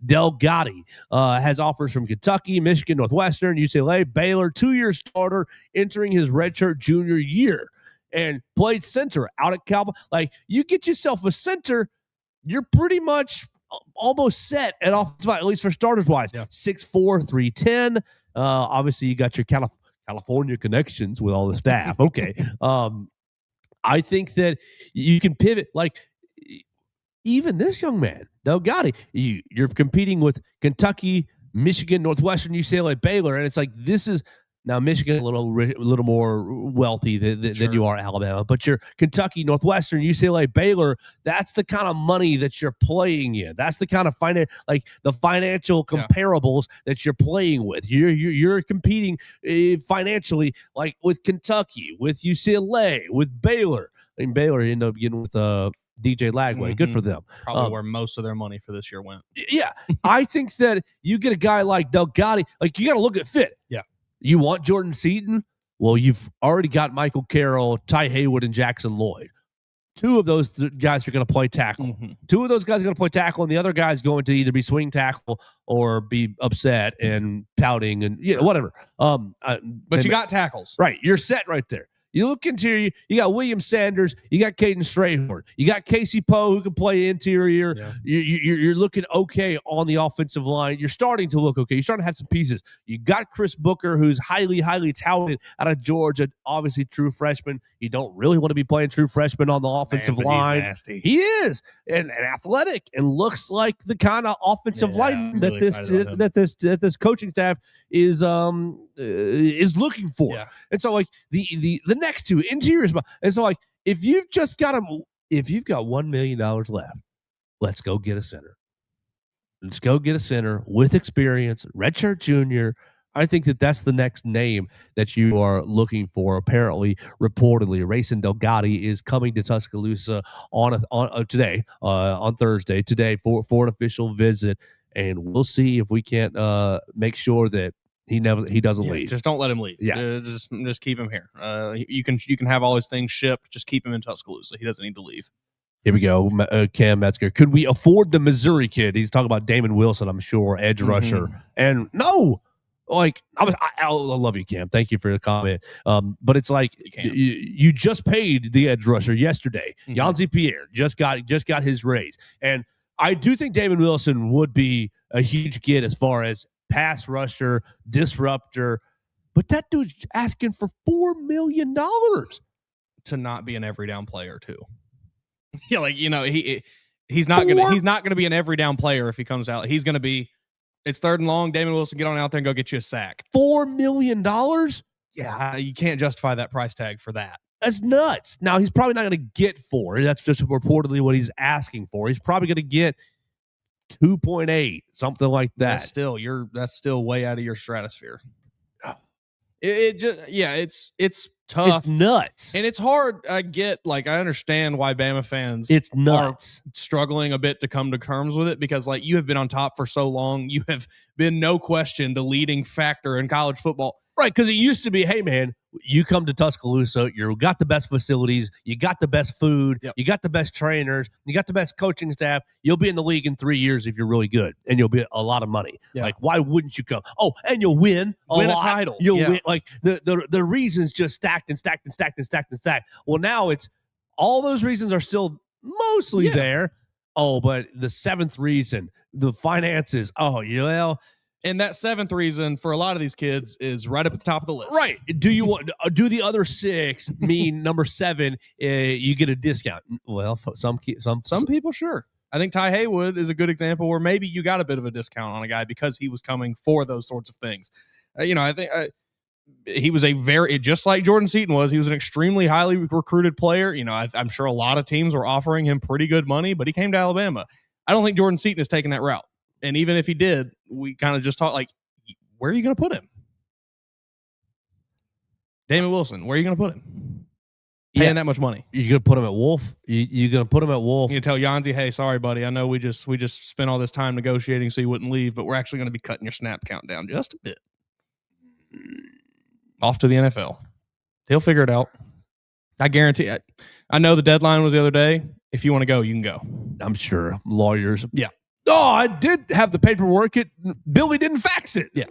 Delgatti has offers from Kentucky, Michigan, Northwestern, UCLA, Baylor. 2-year starter entering his redshirt junior year, and played center out at Cal. Like, you get yourself a center, you're pretty much almost set at offensive line, at least for starters wise. 6'4", 310. Obviously, you got your California connections with all the staff. Okay. I think that you can pivot. Like, even this young man, Delgatti, you're competing with Kentucky, Michigan, Northwestern, UCLA, Baylor, and it's like, this is now Michigan a little more wealthy than you are Alabama, but you're Kentucky, Northwestern, UCLA, Baylor. That's the kind of money that you're playing in. That's the kind of financial comparables that you're playing with. You're competing financially, like with Kentucky, with UCLA, with Baylor. I mean, Baylor ended up getting with DJ Lagway. Good for them.
Probably where most of their money for this year went.
Yeah, I think that you get a guy like Delgatti. Like, you got to look at fit.
Yeah.
You want Jordan Seaton? Well, you've already got Michael Carroll, Ty Haywood, and Jackson Lloyd. 2 of those guys are going to play tackle. 2 of those guys are going to play tackle, and the other guy's going to either be swing tackle or be upset and pouting and whatever.
But you got tackles.
Right. You're set right there. You look interior, you got William Sanders, you got Caden Strayhorn, you got Casey Poe, who can play interior. Yeah. You're looking okay on the offensive line. You're starting to look okay. You're starting to have some pieces. You got Chris Booker, who's highly, highly talented out of Georgia, obviously true freshman. You don't really want to be playing true freshman on the offensive line.
He's nasty.
He is, and athletic, and looks like the kind of offensive line that this coaching staff is looking for. Yeah. And so, like, the next 2 interiors, and so, like, if you've got $1 million left, let's go get a center. Let's go get a center with experience, redshirt junior. I think that's the next name that you are looking for. Apparently, reportedly, Racine Delgatti is coming to Tuscaloosa on Thursday today for an official visit, and we'll see if we can't make sure that he doesn't leave.
Just don't let him leave.
Yeah,
just keep him here. You can have all his things shipped. Just keep him in Tuscaloosa. He doesn't need to leave.
Here we go. Cam Metzger. Could we afford the Missouri kid? He's talking about Damon Wilson, I'm sure, edge rusher. And no, like, I love you, Cam. Thank you for the comment. But it's like, you just paid the edge rusher yesterday. Yanzi Pierre just got his raise, and I do think Damon Wilson would be a huge get as far as pass rusher, disruptor, but that dude's asking for $4 million
to not be an every down player too. Yeah, like, he's not gonna be an every down player if he comes out. He's gonna be, it's 3rd and long. Damon Wilson, get on out there and go get you a sack.
$4 million?
Yeah, you can't justify that price tag for that.
That's nuts. Now, he's probably not going to get 4. That's just reportedly what he's asking for. He's probably going to get 2.8, something like that.
That's still way out of your stratosphere. It's tough.
It's nuts.
And it's hard. I understand why Bama fans
it's nuts
are struggling a bit to come to terms with it, because, like, you have been on top for so long. You have been, no question, the leading factor in college football.
Right, because it used to be, hey, man, you come to Tuscaloosa, you got the best facilities, you got the best food, you got the best trainers, you got the best coaching staff. You'll be in the league in 3 years if you're really good, and you'll be a lot of money.
Yeah.
Like, why wouldn't you come? Oh, and you'll win a
title.
You'll win. Like, the reasons just stacked and stacked and stacked and stacked and stacked. Well, now it's all those reasons are still mostly there. Oh, but the seventh reason, the finances. Oh, well.
And that seventh reason for a lot of these kids is right up at the top of the list.
Right. Do you want? Do the other six mean number seven? You get a discount. Well, some
people, sure. I think Ty Haywood is a good example where maybe you got a bit of a discount on a guy because he was coming for those sorts of things. I think he was just like Jordan Seaton was. He was an extremely highly recruited player. I'm sure a lot of teams were offering him pretty good money, but he came to Alabama. I don't think Jordan Seaton is taking that route. And even if he did, we kind of just talked like, where are you going to put him? Damon Wilson, where are you going to put him? Paying that much money.
You're going to put him at Wolf? You're going to put him at Wolf?
You tell Yanzi, hey, sorry, buddy. I know we just spent all this time negotiating so you wouldn't leave, but we're actually going to be cutting your snap count down just a bit. Off to the NFL. He'll figure it out. I guarantee it. I know the deadline was the other day. If you want to go, you can go.
I'm sure. Lawyers.
Yeah.
Oh, I did have the paperwork. Billy didn't fax it.
Yeah,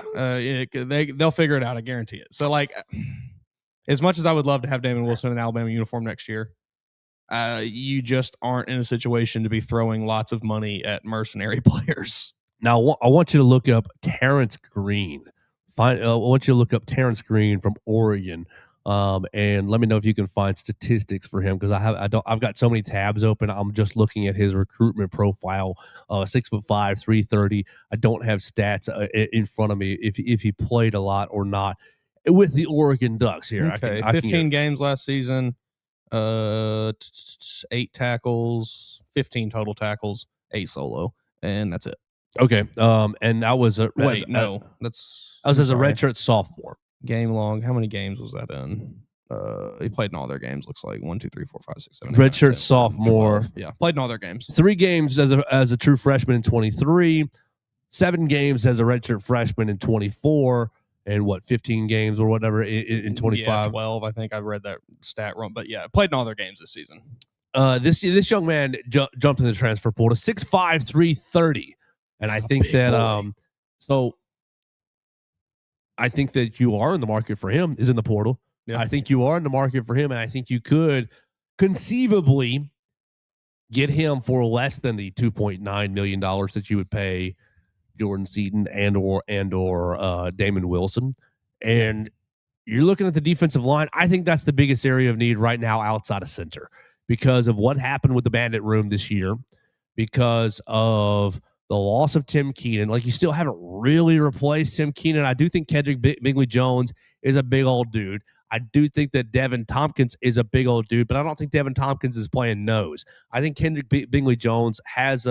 they'll figure it out. I guarantee it. So, like, as much as I would love to have Damon Wilson in an Alabama uniform next year, you just aren't in a situation to be throwing lots of money at mercenary players.
Now, I want you to look up Terrence Green. I want you to look up Terrence Green from Oregon. And let me know if you can find statistics for him because I've got so many tabs open. I'm just looking at his recruitment profile. 6'5", 330. I don't have stats in front of me if he played a lot or not with the Oregon Ducks here.
Okay, 15 games last season, 8 tackles, 15 total tackles, 8 solo, and that's it.
Okay, and that was
that's
as a redshirt sophomore.
Game long. How many games was that in? He played in all their games. Looks like 1, 2, 3, 4, 5, 6, 7.
Redshirt sophomore.
12. Yeah, played in all their games.
3 games as a true freshman in 23. 7 games as a redshirt freshman in 24. And 15 games or whatever in 25.
Yeah, 12. I think I read that stat wrong, but yeah, played in all their games this season.
This young man jumped in the transfer portal, 6'5", 330, and I think that so. I think that you are in the market for him is in the portal. Yeah. I think you are in the market for him, and I think you could conceivably get him for less than the $2.9 million that you would pay Jordan Seaton and or Damon Wilson. And you're looking at the defensive line. I think that's the biggest area of need right now outside of center because of what happened with the Bandit room this year, because of the loss of Tim Keenan. Like, you still haven't really replaced Tim Keenan. I do think Kendrick Bingley-Jones is a big old dude. I do think that Devin Tompkins is a big old dude, but I don't think Devin Tompkins is playing nose. I think Kendrick Bingley-Jones has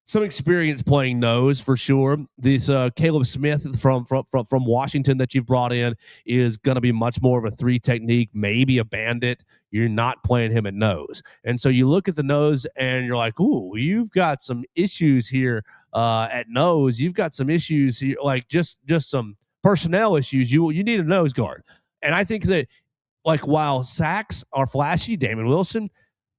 some experience playing nose for sure. This Caleb Smith from Washington that you've brought in is going to be much more of a 3 technique, maybe a bandit. You're not playing him at nose. And so you look at the nose and you're like, ooh, you've got some issues here at nose. You've got some issues here, like just some personnel issues. You need a nose guard. And I think that, like, while sacks are flashy, Damon Wilson,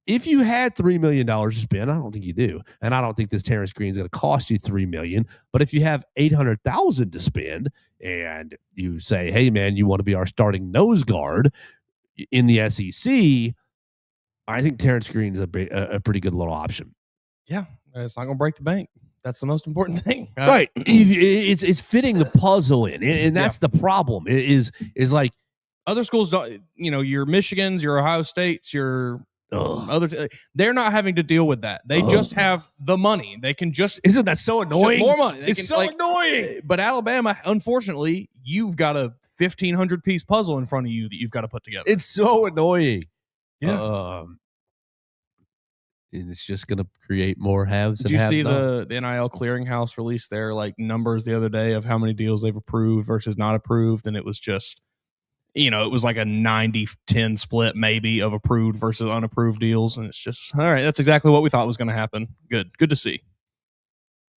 if you had $3 million to spend, I don't think you do, and I don't think this Terrence Green is going to cost you $3 million. But if you have $800,000 to spend, and you say, "Hey, man, you want to be our starting nose guard in the SEC," I think Terrence Green is a pretty good little option.
Yeah, it's not going to break the bank. That's the most important thing,
right? It's fitting the puzzle in, and that's the problem. Is like
other schools don't. Your Michigans, your Ohio States, your they're not having to deal with that. They just have the money. They can just
isn't that so annoying?
More money.
It's so annoying.
But Alabama, unfortunately, you've got a 1,500 piece puzzle in front of you that you've got to put together.
It's so annoying.
Yeah.
And it's just going to create more haves.
Did you see the NIL clearinghouse release their numbers the other day of how many deals they've approved versus not approved? And it was just, it was like a 90-10 split maybe of approved versus unapproved deals. And it's just, all right, that's exactly what we thought was going to happen. Good to see.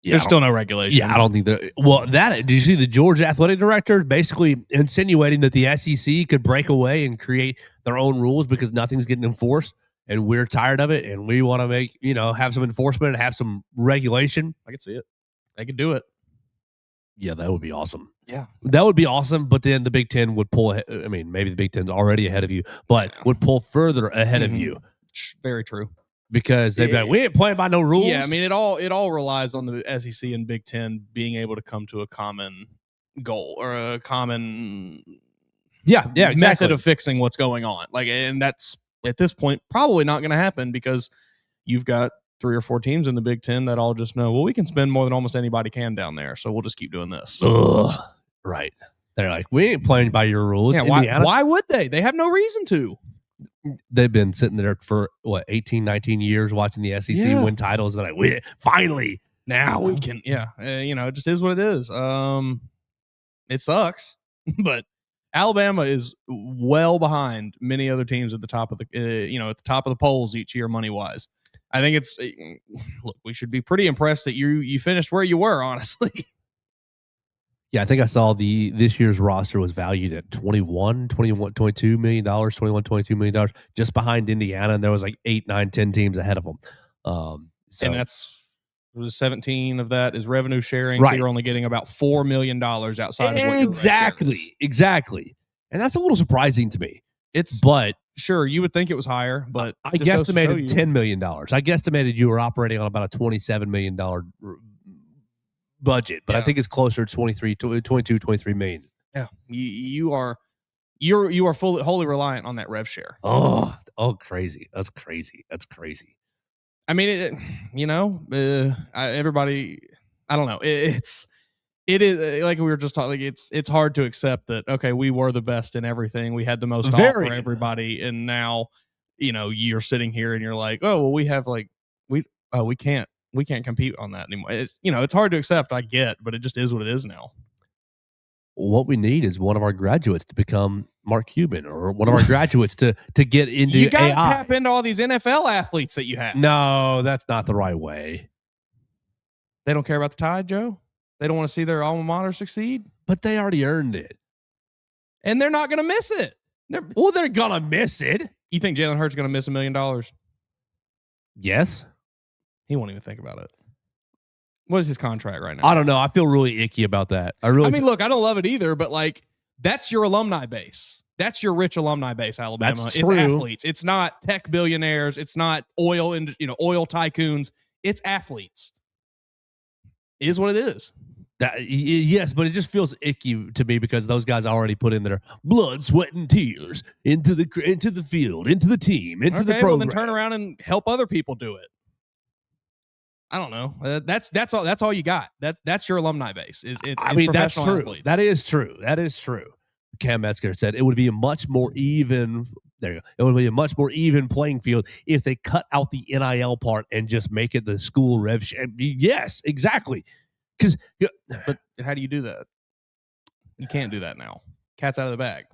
There's still no regulation.
Yeah, I don't think that. Well, did you see the Georgia athletic director basically insinuating that the SEC could break away and create their own rules because nothing's getting enforced, and we're tired of it, and we want to have some enforcement and have some regulation.
I could see it. They could do it.
Yeah, that would be awesome.
Yeah,
that would be awesome. But then the Big Ten would pull. I mean, maybe the Big Ten's already ahead of you, but would pull further ahead of you.
Very true.
Because they'd be like, we ain't playing by no rules.
Yeah, I mean, it all relies on the SEC and Big Ten being able to come to a common goal or a common method of fixing what's going on. And that's at this point probably not going to happen because you've got 3 or 4 teams in the Big Ten that all just know, well, we can spend more than almost anybody can down there, so we'll just keep doing this.
Right. They're like, we ain't playing by your rules.
Yeah, why would they? They have no reason to.
They've been sitting there for 18, 19 years watching the SEC win titles. And we finally
now we can. Yeah, it just is what it is. It sucks, but Alabama is well behind many other teams at the top of the at the top of the polls each year money wise. I think it's look, we should be pretty impressed that you finished where you were, honestly.
Yeah, I think I saw this year's roster was valued at $22 million, just behind Indiana, and there was like 8, 9, 10 teams ahead of them.
And that's 17 of that is revenue sharing.
Right.
So you're only getting about $4 million outside of what
exactly. And that's a little surprising to me. But
sure, you would think it was higher, but
I guesstimated $10 million. I guestimated you were operating on about a $27 million budget, but I think it's closer to 23 million.
Yeah, you are wholly reliant on that rev share.
Oh, crazy! That's crazy.
I mean, everybody. I don't know. It is like we were just talking. It's hard to accept that. Okay, we were the best in everything. We had the most offer for everybody, and now you're sitting here and you're like, oh well, we have we can't compete on that anymore. It's hard to accept. I get, but it just is what it is now.
What we need is one of our graduates to become Mark Cuban, or one of our graduates to get into
You got to
AI.
tap into all these NFL athletes that you have.
No, that's not the right way.
They don't care about the Tide, Joe. They don't want to see their alma mater succeed.
But they already earned it,
and they're not going to miss it.
They're gonna miss it.
You think Jalen Hurts is going to miss $1 million?
Yes.
He won't even think about it. What is his contract right now?
I don't know. I feel really icky about that. I mean,
look, I don't love it either, but that's your alumni base. That's your rich alumni base, Alabama.
That's
true. It's athletes. It's not tech billionaires. It's not oil tycoons. It's athletes. It is what it is.
Yes, but it just feels icky to me because those guys already put in their blood, sweat, and tears into the field, into the team, into the program.
Well, then turn around and help other people do it. I don't know. That's all. That's all you got. That's your alumni base.
That's true.
Athletes.
That is true. Cam Metzger said it would be a much more even. There you go. It would be a much more even playing field if they cut out the NIL part and just make it the school rev share. Yes, exactly.
But how do you do that? You can't do that now. Cat's out of the bag.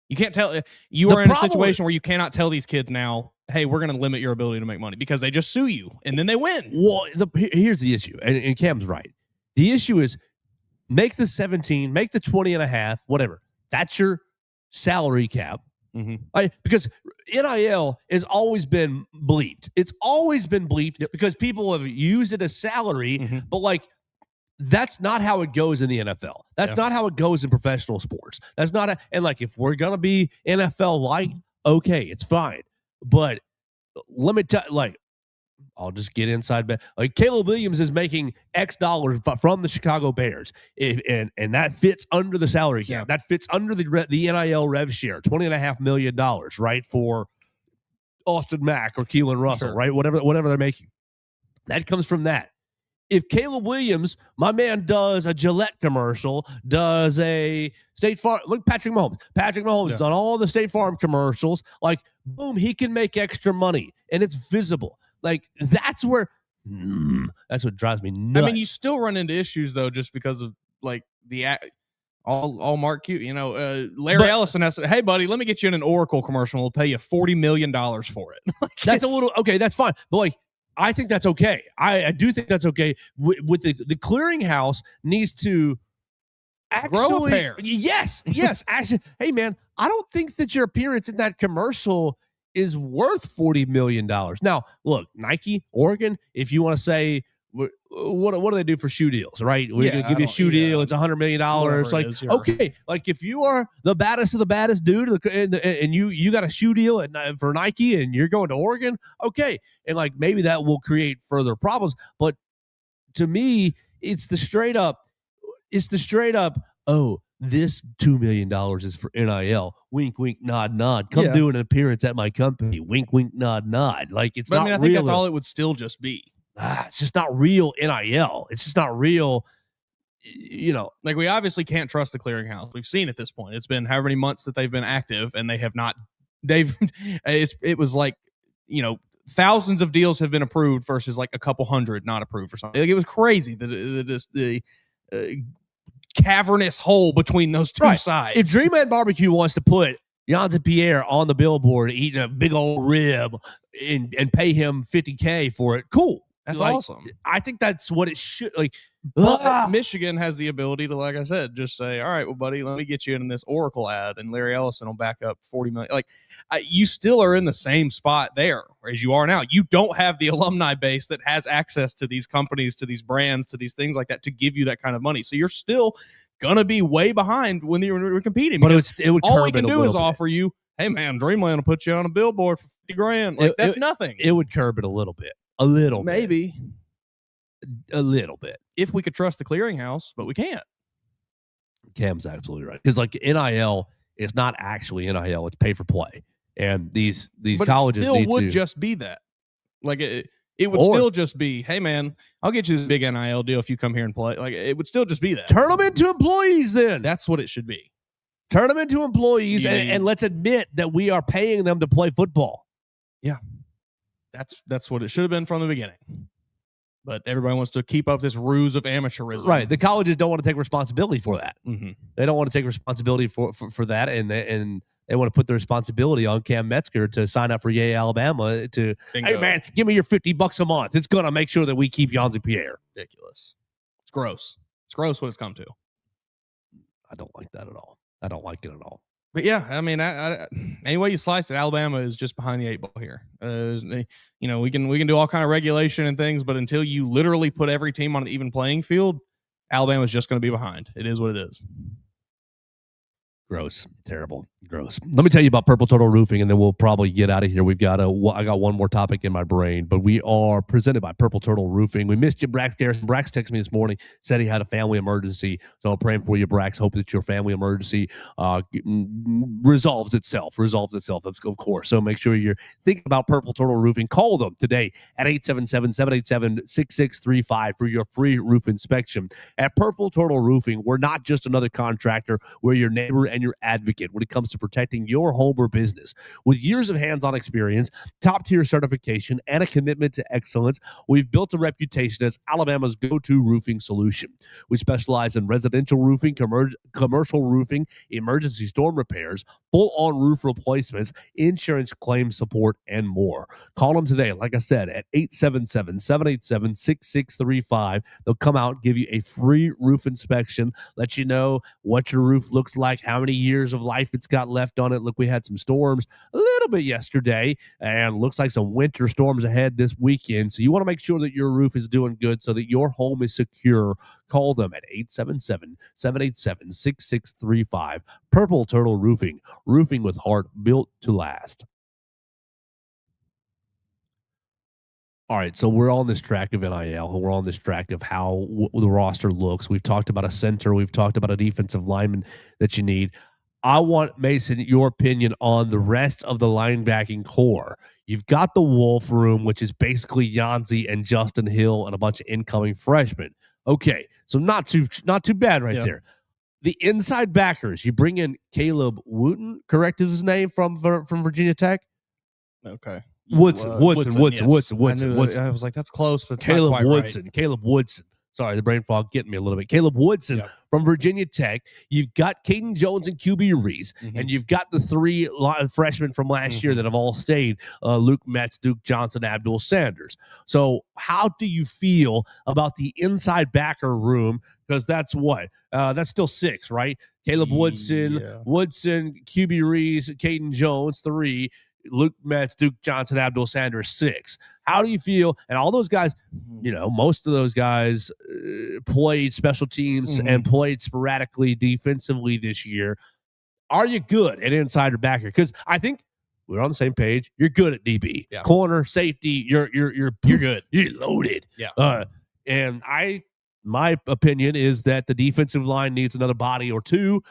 You can't tell. You are in a situation where you cannot tell these kids now, hey, we're going to limit your ability to make money because they just sue you and then they win.
Well, here's the issue, and Cam's right. The issue is make the 17, make the 20 and a half, whatever. That's your salary cap.
Mm-hmm.
Because NIL has always been bleeped. It's always been bleeped because people have used it as salary, but that's not how it goes in the NFL. That's not how it goes in professional sports. That's not if we're gonna be NFL light, okay, it's fine. But let me tell I'll just get inside. Caleb Williams is making X dollars from the Chicago Bears, and that fits under the salary cap.
Yeah.
That fits under the NIL rev share, $20.5 million, right, for Austin Mack or Keelan Russell, right, whatever they're making. That comes from that. If Caleb Williams, my man, does a Gillette commercial, does a State Farm, look, Patrick Mahomes. Patrick Mahomes has done all the State Farm commercials. Boom, he can make extra money, and it's visible. That's what drives me nuts.
I mean, you still run into issues though, just because of all Mark Q. Larry Ellison has to, hey buddy, let me get you in an Oracle commercial. We'll pay you $40 million for it.
That's a little okay. That's fine, but I think that's okay. I do think that's okay. With the clearinghouse needs to actually
grow a pair.
Yes. Actually, hey man, I don't think that your appearance in that commercial is worth $40 million. Now, look, Nike, Oregon, if you want to say what do they do for shoe deals, right? We're gonna give you a shoe deal. It's $100 million. Like, okay, like if you are the baddest of the baddest dude, and you got a shoe deal for Nike, and you're going to Oregon, okay, and like maybe that will create further problems. But to me, it's the straight up. Oh, this $2 million is for NIL. Wink, wink, nod, nod. Come do an appearance at my company. Wink, wink, nod, nod. Like it's not real.
I think that's all it would still just be.
It's just not real NIL. It's just not real.
Like we obviously can't trust the clearinghouse. We've seen at this point. It's been however many months that they've been active, and they have not. It was like thousands of deals have been approved versus like a couple hundred not approved or something. Like, it was crazy the cavernous hole between those two sides.
If Dreamland Barbecue wants to put Janssen Pierre on the billboard eating a big old rib and pay him $50K for it, cool.
That's awesome.
I think that's what it should like.
But Michigan has the ability to, like I said, just say, all right, well, buddy, let me get you in this Oracle ad, and Larry Ellison will back up $40 million. Like, you still are in the same spot there as you are now. You don't have the alumni base that has access to these companies, to these brands, to these things like that to give you that kind of money. So you're still gonna be way behind when you're competing.
But it would
all we can do is offer you, hey man, Dreamland will put you on a billboard for $50,000. Like that's nothing.
It would curb it a little bit. A little
maybe.
A little bit.
If we could trust the clearinghouse, but we can't.
Cam's absolutely right. Because like NIL is not actually NIL, it's pay for play. And these colleges
it still would just be that. Like it would still just be, hey man, I'll get you this big NIL deal if you come here and play. Like it would still just be that.
Turn them into employees then.
That's what it should be.
Turn them into employees and let's admit that we are paying them to play football.
Yeah. That's what it should have been from the beginning. But everybody wants to keep up this ruse of amateurism.
Right. The colleges don't want to take responsibility for that.
Mm-hmm.
They don't want to take responsibility for that, and they want to put the responsibility on Cam Metzger to sign up for Yay Alabama to,
Bingo.
Hey, man, give me your $50 a month. It's going to make sure that we keep Janssen Pierre.
Ridiculous. It's gross. It's gross what it's come to.
I don't like that at all. I don't like it at all.
But yeah, I mean, any way you slice it, Alabama is just behind the eight ball here. We can do all kind of regulation and things, but until you literally put every team on an even playing field, Alabama's just going to be behind. It is what it is.
Gross. Terrible. Gross. Let me tell you about Purple Turtle Roofing, and then we'll probably get out of here. I got one more topic in my brain, but we are presented by Purple Turtle Roofing. We missed you, Brax Garrison. Brax texted me this morning, said he had a family emergency. So I'm praying for you, Brax. Hope that your family emergency resolves itself, of course. So make sure you're thinking about Purple Turtle Roofing. Call them today at 877-787-6635 for your free roof inspection. At Purple Turtle Roofing, we're not just another contractor. We're your neighbor and your advocate when it comes to protecting your home or business. With years of hands-on experience, top-tier certification, and a commitment to excellence, we've built a reputation as Alabama's go-to roofing solution. We specialize in residential roofing, commercial roofing, emergency storm repairs, full-on roof replacements, insurance claim support, and more. Call them today, like I said, at 877-787-6635. They'll come out, give you a free roof inspection, let you know what your roof looks like, how many years of life it's got left on it. Look, we had some storms a little bit yesterday, and looks like some winter storms ahead this weekend. So you want to make sure that your roof is doing good so that your home is secure. Call them at 877-787-6635. Purple Turtle Roofing. Roofing with heart, built to last. All right, so we're on this track of NIL, and we're on this track of how the roster looks. We've talked about a center. We've talked about a defensive lineman that you need. I want, Mason, your opinion on the rest of the linebacking core. You've got the Wolf Room, which is basically Yanzi and Justin Hill and a bunch of incoming freshmen. Okay, so not too bad there. The inside backers, you bring in Caleb Wooten, correct is his name, from Virginia Tech?
Okay.
Woodson.
I was like, that's close, but it's
Caleb
not quite
Woodson.
Right.
Caleb Woodson. Sorry, the brain fog getting me a little bit. Caleb Woodson from Virginia Tech. You've got Caden Jones and QB Reese, and you've got the three freshmen from last year that have all stayed, Luke Metz, Duke Johnson, Abdul Sanders. So how do you feel about the inside backer room? Because that's that's still 6, right? Caleb Woodson, QB Reese, Caden Jones, 3, Luke Metz, Duke Johnson, Abdul Sanders, 6. How do you feel? And all those guys, most of those guys played special teams and played sporadically defensively this year. Are you good at inside or backer? Because I think we're on the same page. You're good at DB, corner, safety. You're
good.
You're loaded.
Yeah.
And my opinion is that the defensive line needs another body or two.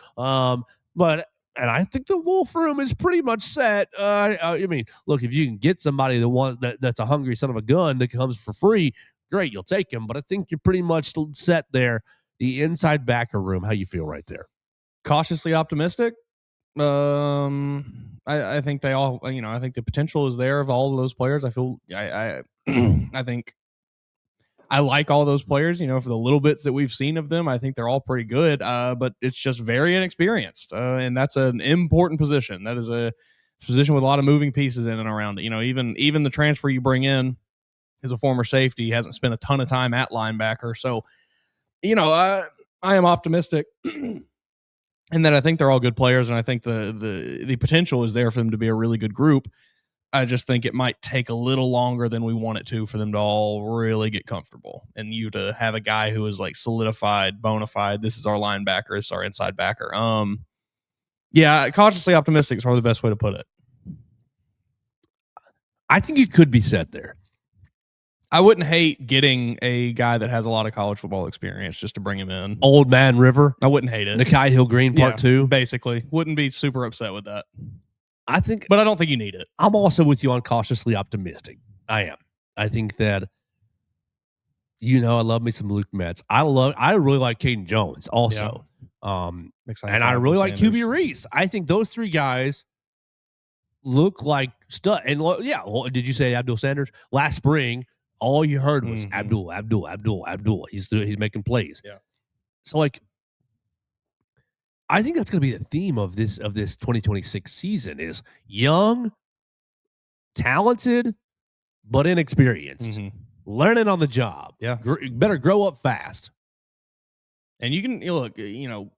And I think the Wolf room is pretty much set. I mean, look, if you can get somebody that's a hungry son of a gun that comes for free, great, you'll take him. But I think you're pretty much set there. The inside backer room, how you feel right there?
Cautiously optimistic. I think they all, I think the potential is there of all of those players. I feel, I think I like all those players, for the little bits that we've seen of them. I think they're all pretty good, but it's just very inexperienced. And that's an important position. That is a position with a lot of moving pieces in and around it. Even the transfer you bring in is a former safety. He hasn't spent a ton of time at linebacker. So, I am optimistic. And that I think they're all good players, and I think the potential is there for them to be a really good group. I just think it might take a little longer than we want it to for them to all really get comfortable. And you to have a guy who is like solidified, bona fide, this is our linebacker, this is our inside backer. Yeah, cautiously optimistic is probably the best way to put it.
I think you could be set there.
I wouldn't hate getting a guy that has a lot of college football experience just to bring him in.
Old Man River.
I wouldn't hate it.
Nakai Hill-Green Part 2.
Basically. Wouldn't be super upset with that.
But
I don't think you need it.
I'm also with you on cautiously optimistic. I am. I think that, I love me some Luke Metz. I really like Caden Jones also. Yeah. And I really like QB Reese. I think those 3 guys look like stud. And did you say Abdul Sanders? Last spring, all you heard was Abdul. He's making plays.
Yeah.
So I think that's going to be the theme of this 2026 season is young, talented, but inexperienced, learning on the job.
Yeah.
Better grow up fast.
And you can look, if you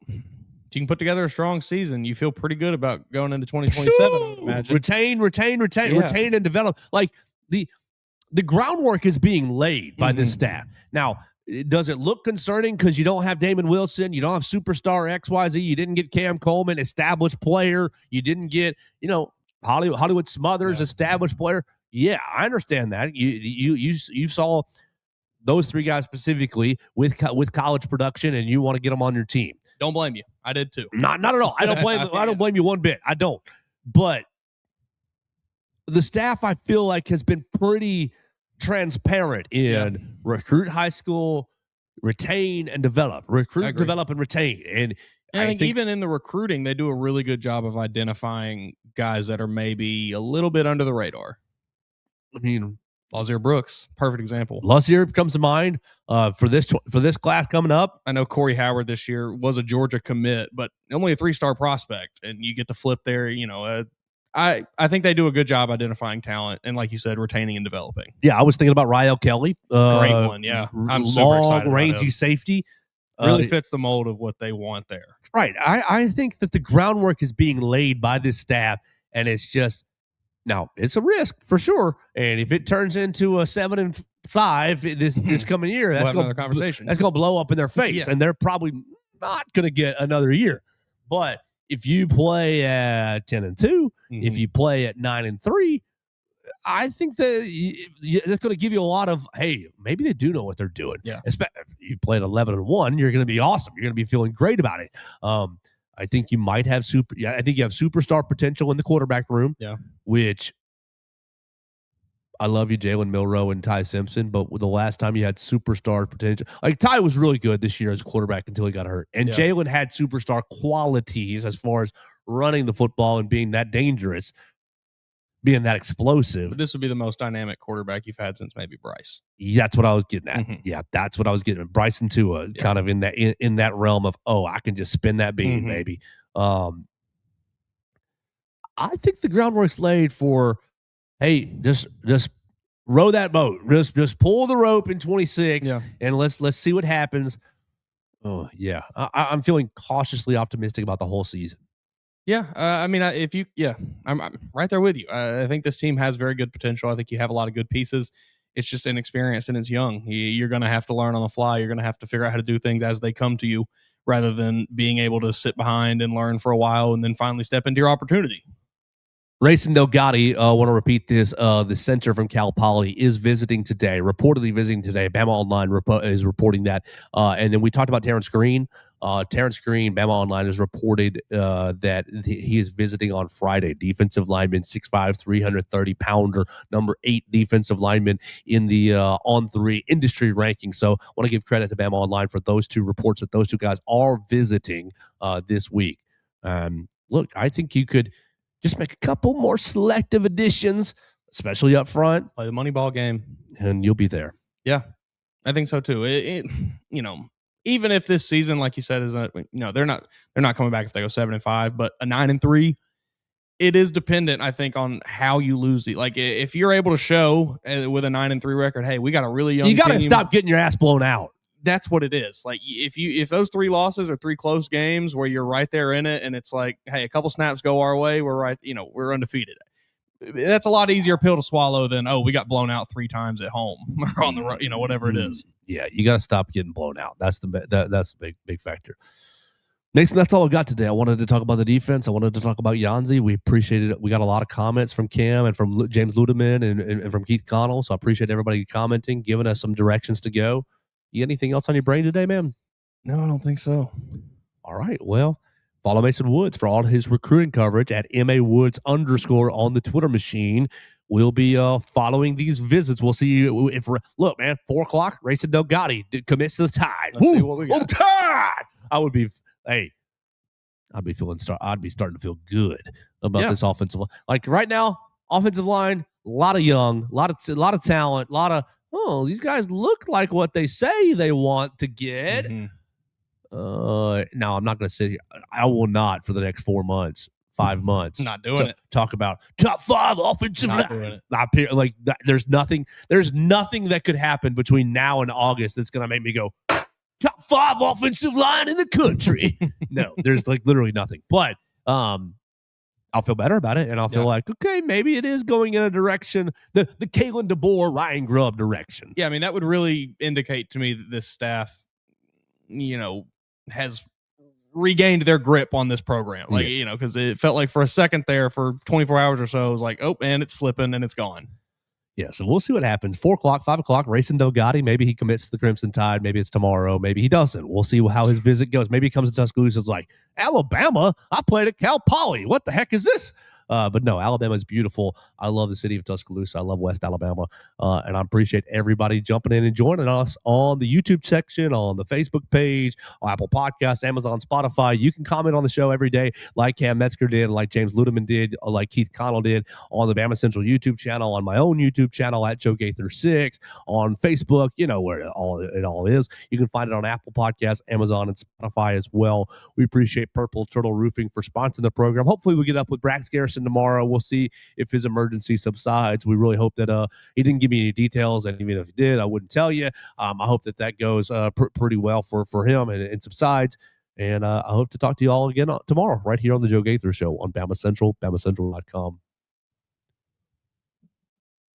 can put together a strong season, you feel pretty good about going into 2027. I imagine.
Retain and develop. Like the groundwork is being laid by this staff. Now, does it look concerning because you don't have Damon Wilson, you don't have superstar XYZ, you didn't get Cam Coleman, established player, you didn't get, Hollywood Smothers, established player? Yeah, I understand that. You saw those 3 guys specifically with college production, and you want to get them on your team.
Don't blame you. I did too.
Not at all. I don't blame. I don't blame you one bit. I don't. But the staff, I feel like, has been pretty transparent in recruit high school, retain and develop, develop and retain. And
I think even in the recruiting, they do a really good job of identifying guys that are maybe a little bit under the radar.
I mean,
Lazier Brooks, perfect example.
Lazier comes to mind for this class coming up.
I know Corey Howard this year was a Georgia commit, but only a 3-star prospect, and you get the flip there. I think they do a good job identifying talent and, like you said, retaining and developing.
Yeah, I was thinking about Rael Kelly.
Great one, yeah. I'm super excited.
Rangy safety.
Really fits the mold of what they want there.
Right. I think that the groundwork is being laid by this staff, and it's just, now, it's a risk for sure. And if it turns into a 7-5 this coming year, that's
another conversation.
That's going to blow up in their face, and they're probably not going to get another year. But if you play at 10-2, if you play at 9-3, I think that that's going to give you a lot of, hey, maybe they do know what they're doing.
Yeah.
You play at 11-1, you're going to be awesome. You're going to be feeling great about it. I think you might have I think you have superstar potential in the quarterback room.
Yeah.
Which, I love you, Jalen Milroe and Ty Simpson, but the last time you had superstar potential, like Ty was really good this year as a quarterback until he got hurt. And Jalen had superstar qualities as far as running the football and being that dangerous. being that explosive.
But this would be the most dynamic quarterback you've had since maybe Bryce.
Yeah, that's what I was getting at.
Mhm.
Yeah, that's what I was getting at. Bryson Tua, kind of in that realm of, I can just spin that bean,
Mhm.
baby. I think the groundwork's laid for, hey, just row that boat. Just pull the rope in 26, and let's see what happens. Oh yeah, I'm feeling cautiously optimistic about the whole season.
Yeah, I mean, I'm right there with you. I think this team has very good potential. I think you have a lot of good pieces. It's just inexperienced and it's young. You're going to have to learn on the fly. You're going to have to figure out how to do things as they come to you, rather than being able to sit behind and learn for a while and then finally step into your opportunity.
Rayson Delgatti, I want to repeat this. The center from Cal Poly is reportedly visiting today. Bama Online is reporting that. And then we talked about Terrence Green. Terrence Green, Bama Online has reported that he is visiting on Friday. Defensive lineman, 6'5", 330-pounder, number 8 defensive lineman in the On3 industry ranking. So I want to give credit to Bama Online for those two reports that those two guys are visiting this week. Look, I think you could just make a couple more selective additions, especially up front.
Play the money ball game,
and you'll be there.
Yeah, I think so too. Even if this season, like you said, they're not coming back if they go 7-5, but a 9-3, it is dependent, I think, on how you lose. Like if you're able to show with a 9-3 record, hey, we got a really young.
You got to
team.
Stop getting your ass blown out.
That's what it is. Like if those 3 losses are 3 close games where you're right there in it, and it's like, hey, a couple snaps go our way, we're undefeated. That's a lot easier pill to swallow than, we got blown out 3 times at home or on the road, whatever it is.
Yeah, you got to stop getting blown out. That's the big factor. Mason, that's all I got today. I wanted to talk about the defense. I wanted to talk about Yanzi. We appreciated it. We got a lot of comments from Cam and from James Ludeman and from Keith Connell. So I appreciate everybody commenting, giving us some directions to go. You got anything else on your brain today, man?
No, I don't think so.
All right. Well, follow Mason Woods for all his recruiting coverage at MAWoods_ on the Twitter machine. We'll be following these visits. We'll see you look, man, 4:00, Rayson Delgatti commits to the Tide.
Let's see what we got.
Tide! I'd be starting to feel good about this offensive line. Like right now, offensive line, a lot of young, a lot of talent, a lot of, these guys look like what they say they want to get.
Mm-hmm.
No, I'm not going to sit here. I will not for the next 4 months, 5 months.
Not doing it.
Talk about top 5 offensive line.
Not doing it.
Like that, there's nothing that could happen between now and August that's going to make me go top 5 offensive line in the country. No, there's like literally nothing. But I'll feel better about it, and I'll feel like, okay, maybe it is going in a direction, the Kalen DeBoer, Ryan Grubb direction.
Yeah, I mean, that would really indicate to me that this staff, has regained their grip on this program. Like, because it felt like for a second there, for 24 hours or so, it was like, oh, man, it's slipping and it's gone.
Yeah, so we'll see what happens. 4:00, 5:00, Rayson Delgatti. Maybe he commits to the Crimson Tide. Maybe it's tomorrow. Maybe he doesn't. We'll see how his visit goes. Maybe he comes to Tuscaloosa. It's like, Alabama? I played at Cal Poly. What the heck is this? But no, Alabama is beautiful. I love the city of Tuscaloosa. I love West Alabama. And I appreciate everybody jumping in and joining us on the YouTube section, on the Facebook page, on Apple Podcasts, Amazon, Spotify. You can comment on the show every day like Cam Metzger did, like James Ludeman did, like Keith Connell did, on the BamaCentral YouTube channel, on my own YouTube channel at Joe Gaither 6, on Facebook, where it all is. You can find it on Apple Podcasts, Amazon, and Spotify as well. We appreciate Purple Turtle Roofing for sponsoring the program. Hopefully we get up with Brax Garrison tomorrow. We'll see if his emergency subsides. We really hope that he didn't give me any details, and even if he did, I wouldn't tell you. I hope that goes pretty well for him and subsides. And I hope to talk to you all again tomorrow right here on the Joe Gaither Show on BamaCentral, BamaCentral.com.